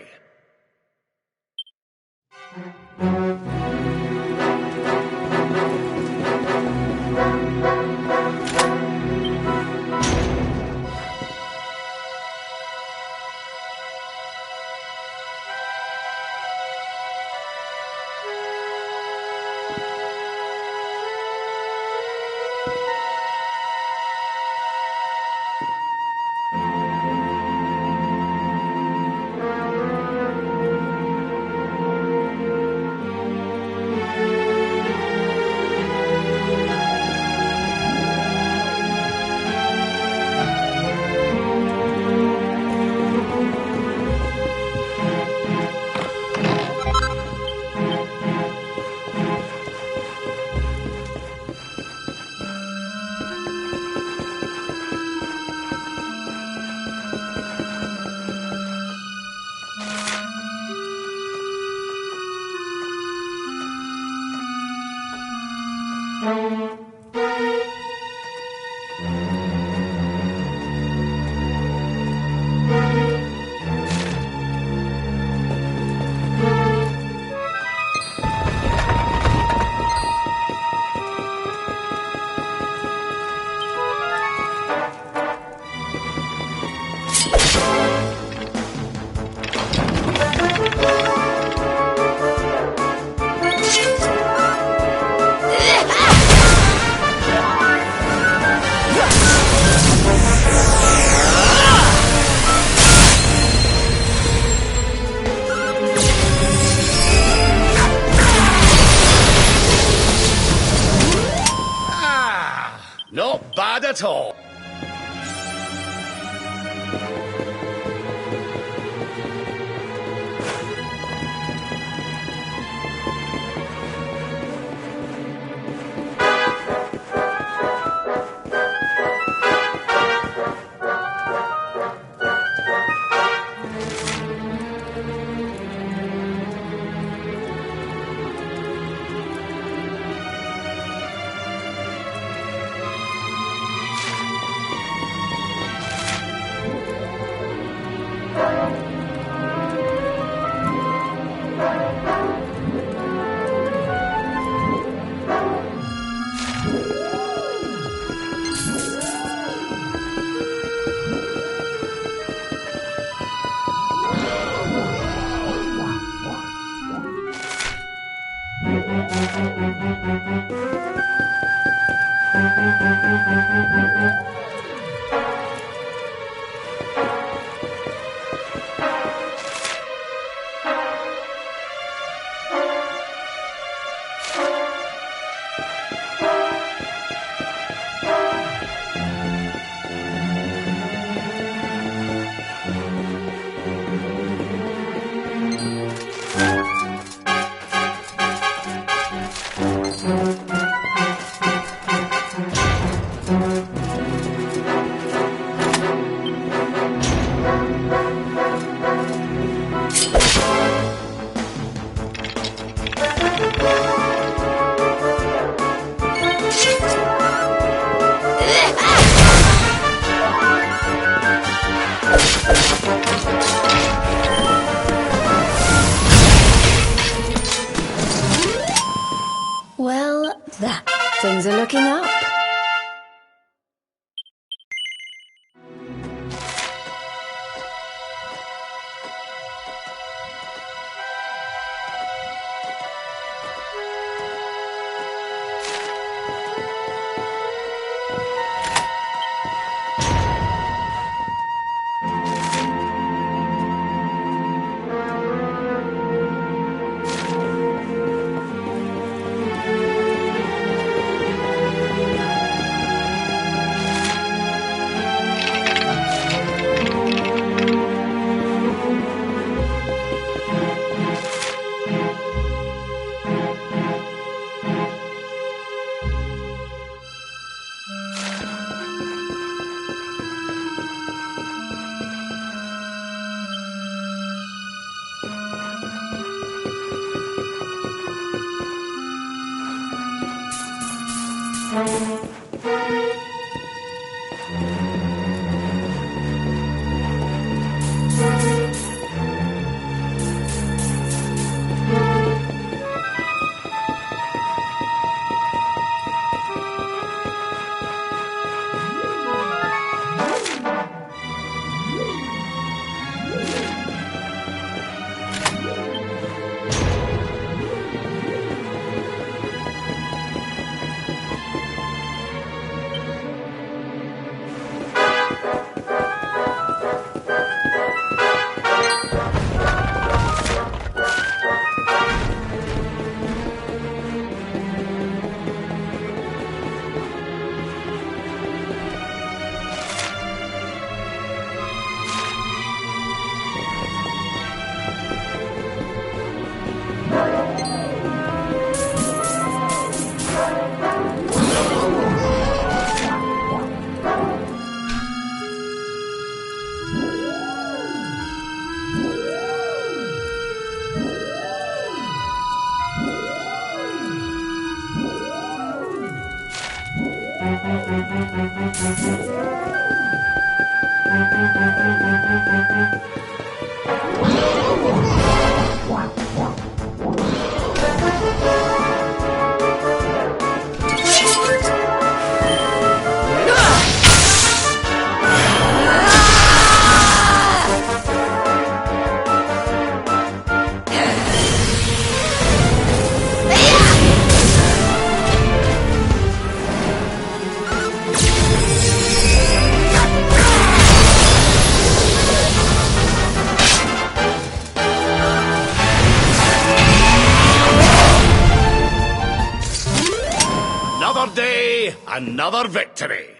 C: Not bad at all.
H: Things are looking up.
C: Another day, another victory.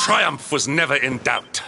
A: Triumph was never in doubt.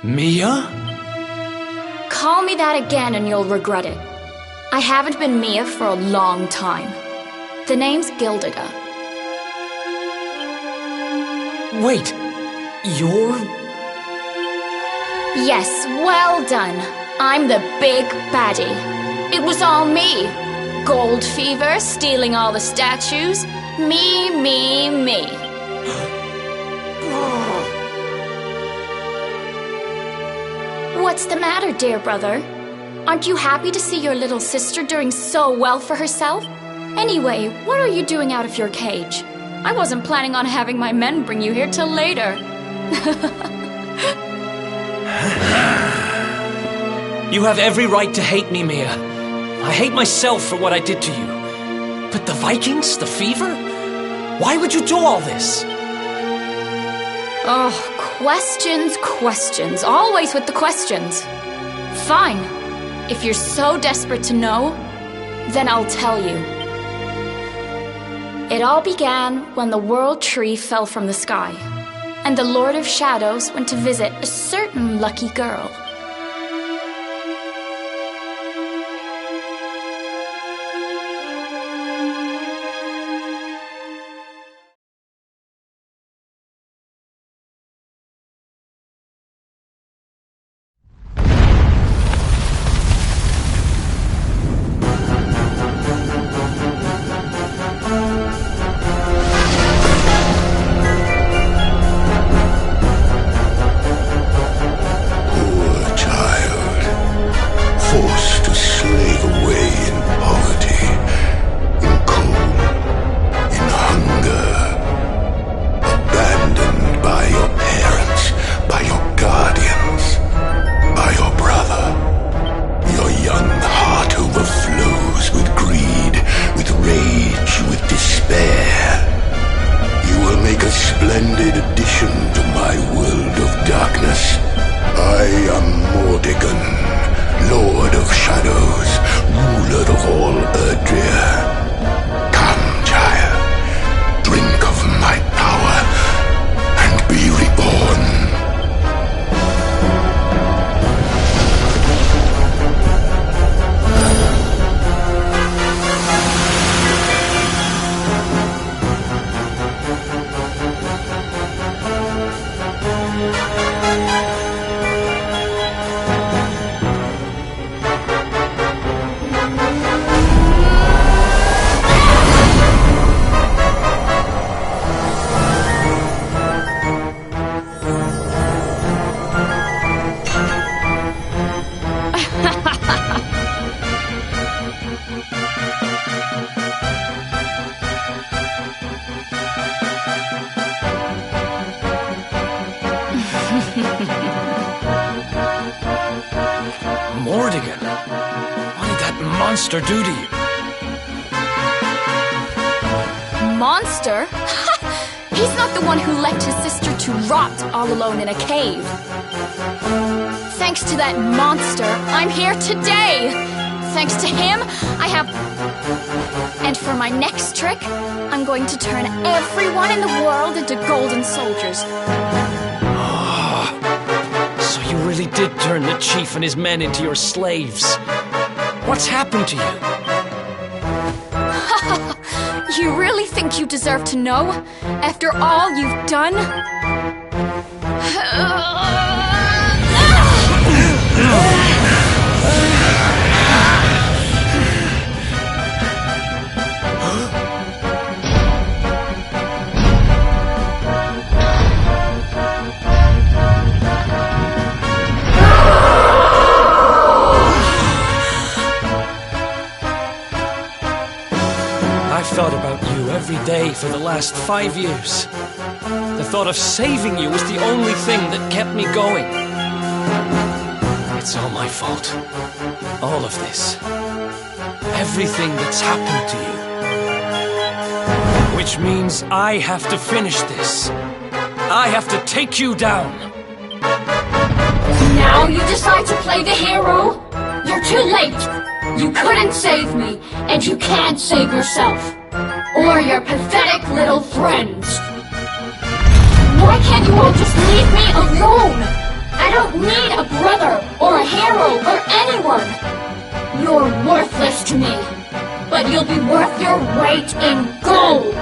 D: Mia?
N: Call me that again and you'll regret it. I haven't been Mia for a long time. The name's Gildiga.
D: Wait, you're...
N: Yes, well done. I'm the big baddie. It was all me. Gold fever, stealing all the statues. Me. What's the matter, dear brother? Aren't you happy to see your little sister doing so well for herself? Anyway, what are you doing out of your cage? I wasn't planning on having my men bring you here till later.
D: You have every right to hate me, Mia. I hate myself for what I did to you. But the Vikings, the fever? Why would you do all this?
N: Oh, questions. Always with the questions. Fine. If you're so desperate to know, then I'll tell you. It all began when the World Tree fell from the sky, and the Lord of Shadows went to visit a certain lucky girl.
D: Mordigan, what did that monster do to you?
N: Monster? He's not the one who left his sister to rot all alone in a cave. Thanks to that monster, I'm here today. Thanks to him, I have... And for my next trick, I'm going to turn everyone in the world into golden soldiers.
D: So you really did turn the chief and his men into your slaves. What's happened to you?
N: You really think you deserve to know? After all you've done?
D: I've thought about you every day for the last 5 years. The thought of saving you was the only thing that kept me going. It's all my fault. All of this. Everything that's happened to you. Which means I have to finish this. I have to take you down.
O: Now you decide to play the hero? You're too late. You couldn't save me, and you can't save yourself. Or your pathetic little friends. Why can't you all just leave me alone? I don't need a brother, or a hero, or anyone. You're worthless to me, but you'll be worth your weight in gold.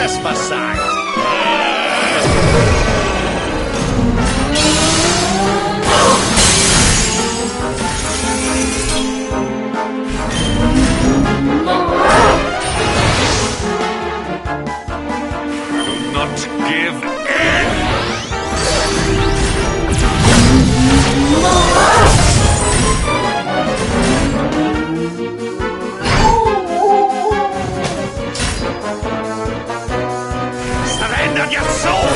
C: this for sight.
A: Do not give in!
C: Surrender your soul!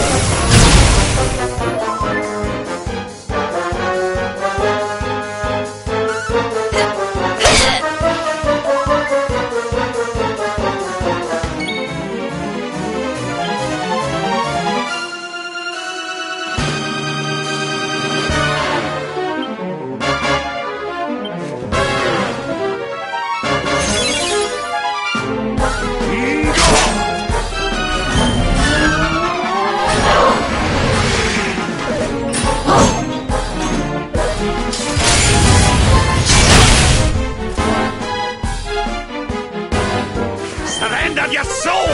C: Surrender your soul!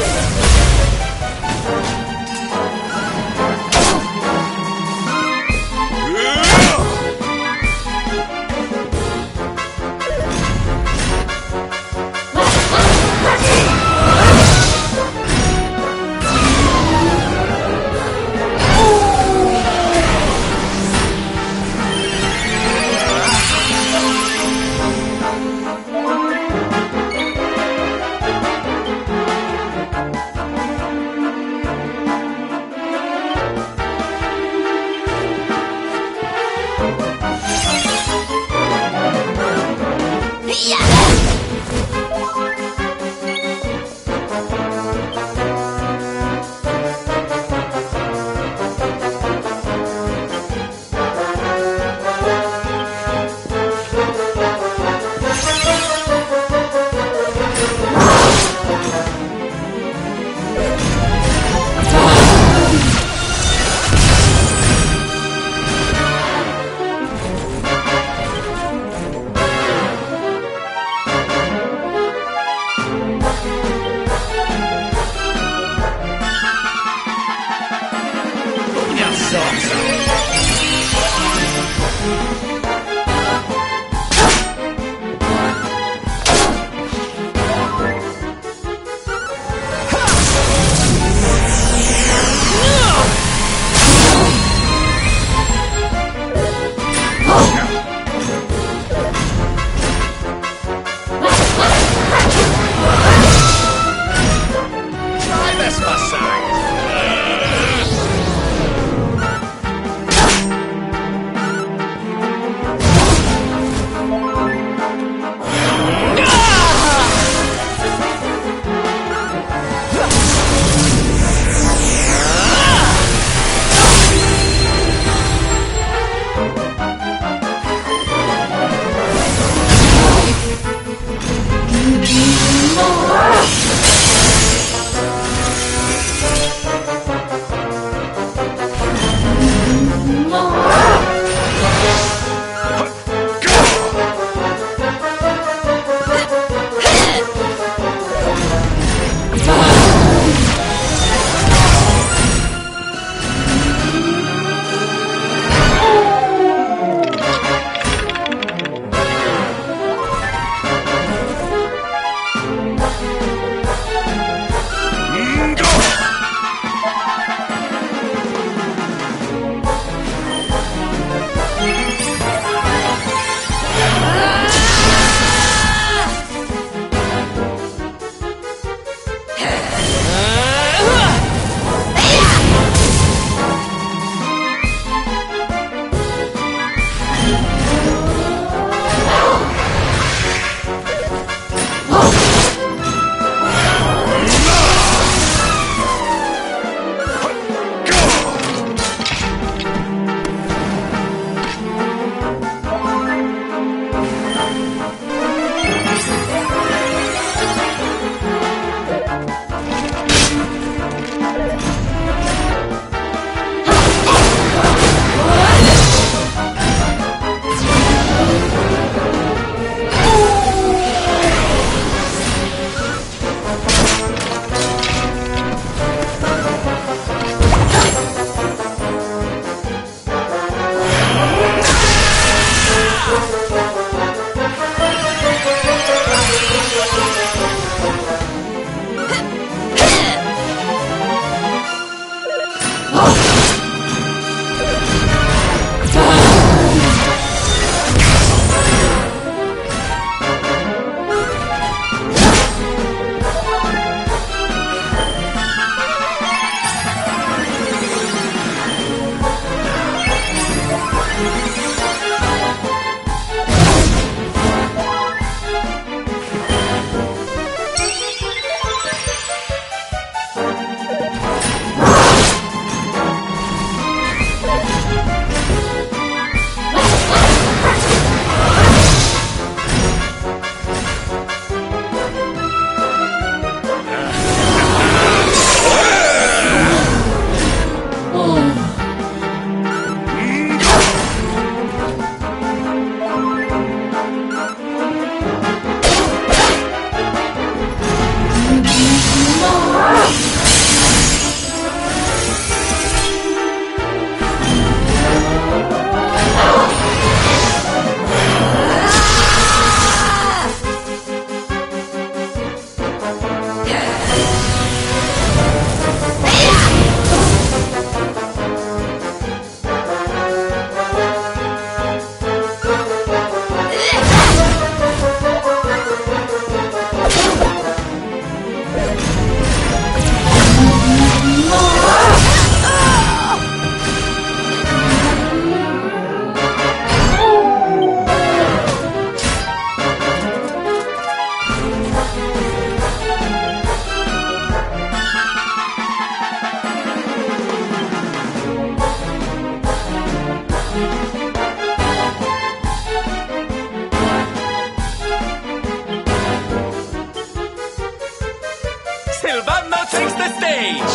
B: while Vanna takes the stage!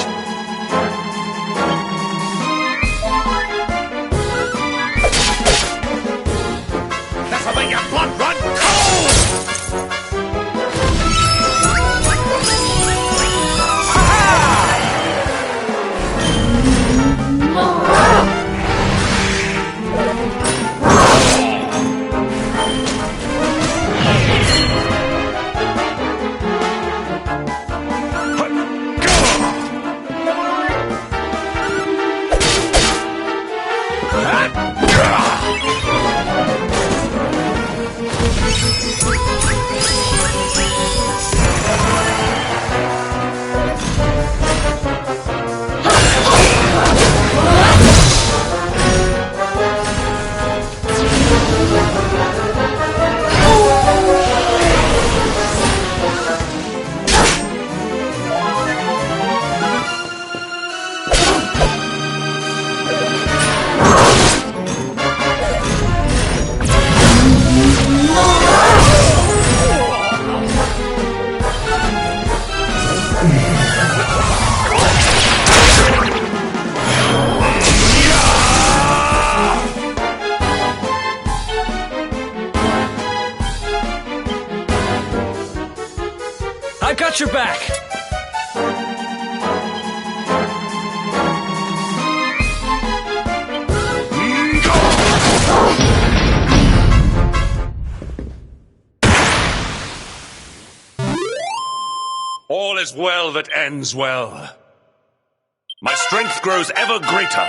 C: This'll make your blood run cold!
D: I've got your back!
A: All is well that ends well. My strength grows ever greater.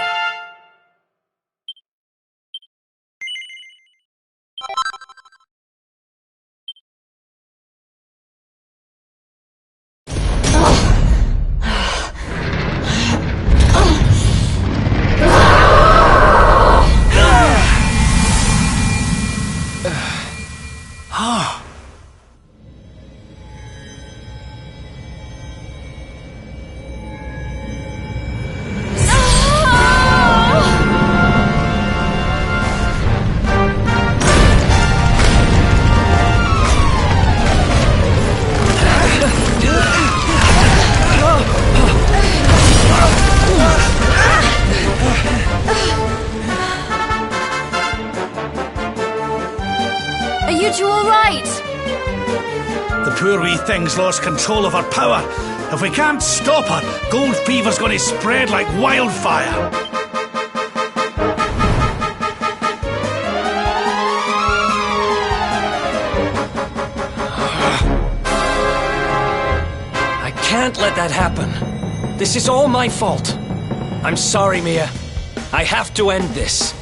C: Poor wee thing's lost control of her power. If we can't stop her, gold fever's gonna spread like wildfire.
D: I can't let that happen. This is all my fault. I'm sorry, Mia. I have to end this.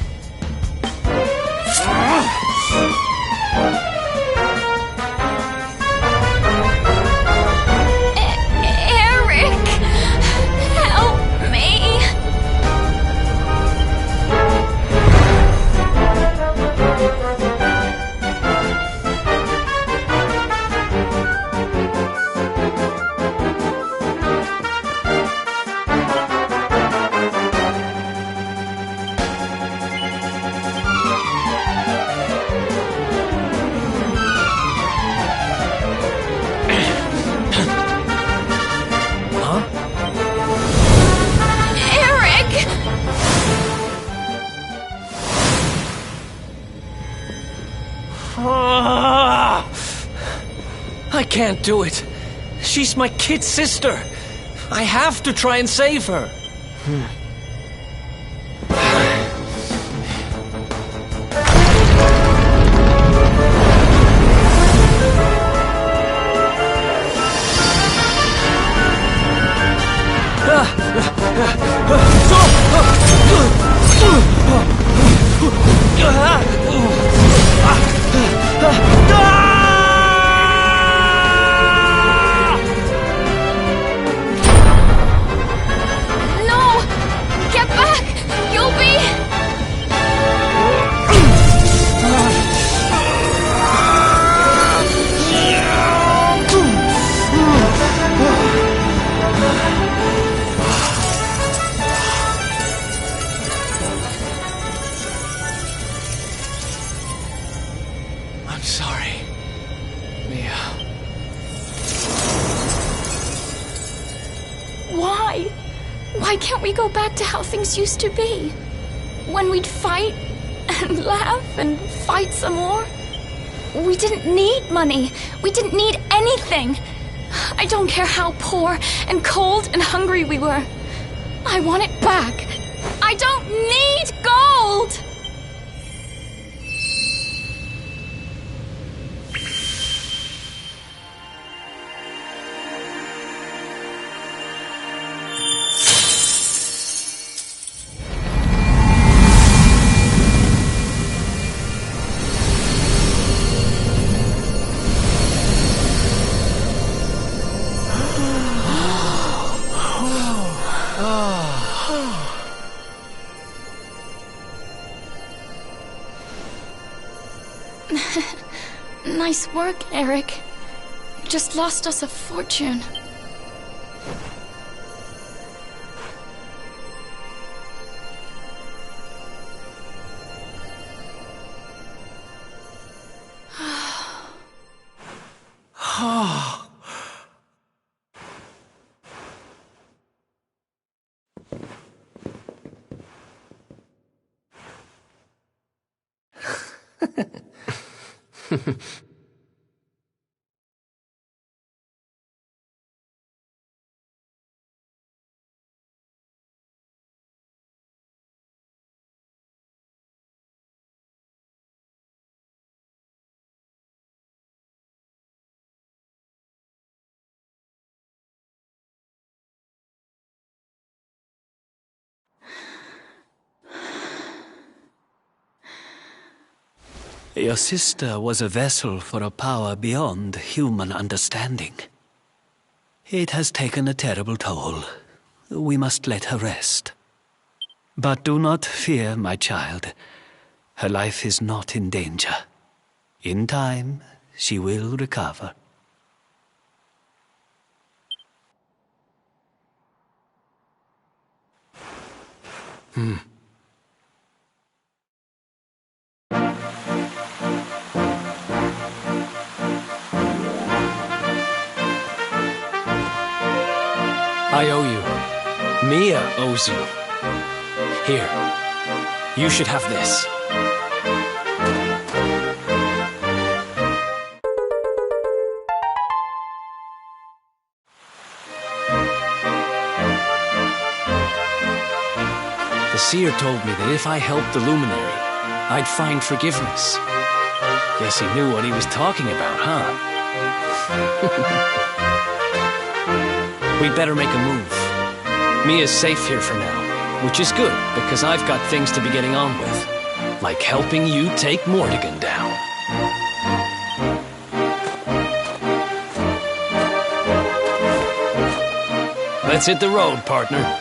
D: I can't do it. She's my kid sister. I have to try and save her.
N: Why? Why can't we go back to how things used to be? When we'd fight and laugh and fight some more? We didn't need money. We didn't need anything. I don't care how poor and cold and hungry we were. I want it back. I don't need gold! Nice work, Eric. You just lost us a fortune.
J: Your sister was a vessel for a power beyond human understanding. It has taken a terrible toll. We must let her rest. But do not fear, my child. Her life is not in danger. In time, she will recover.
D: I owe you. Mia owes you. Here. You should have this. The seer told me that if I helped the Luminary, I'd find forgiveness. Guess he knew what he was talking about, huh? We'd better make a move. Mia's safe here for now, which is good, because I've got things to be getting on with. Like helping you take Mortigan down. Let's hit the road, partner.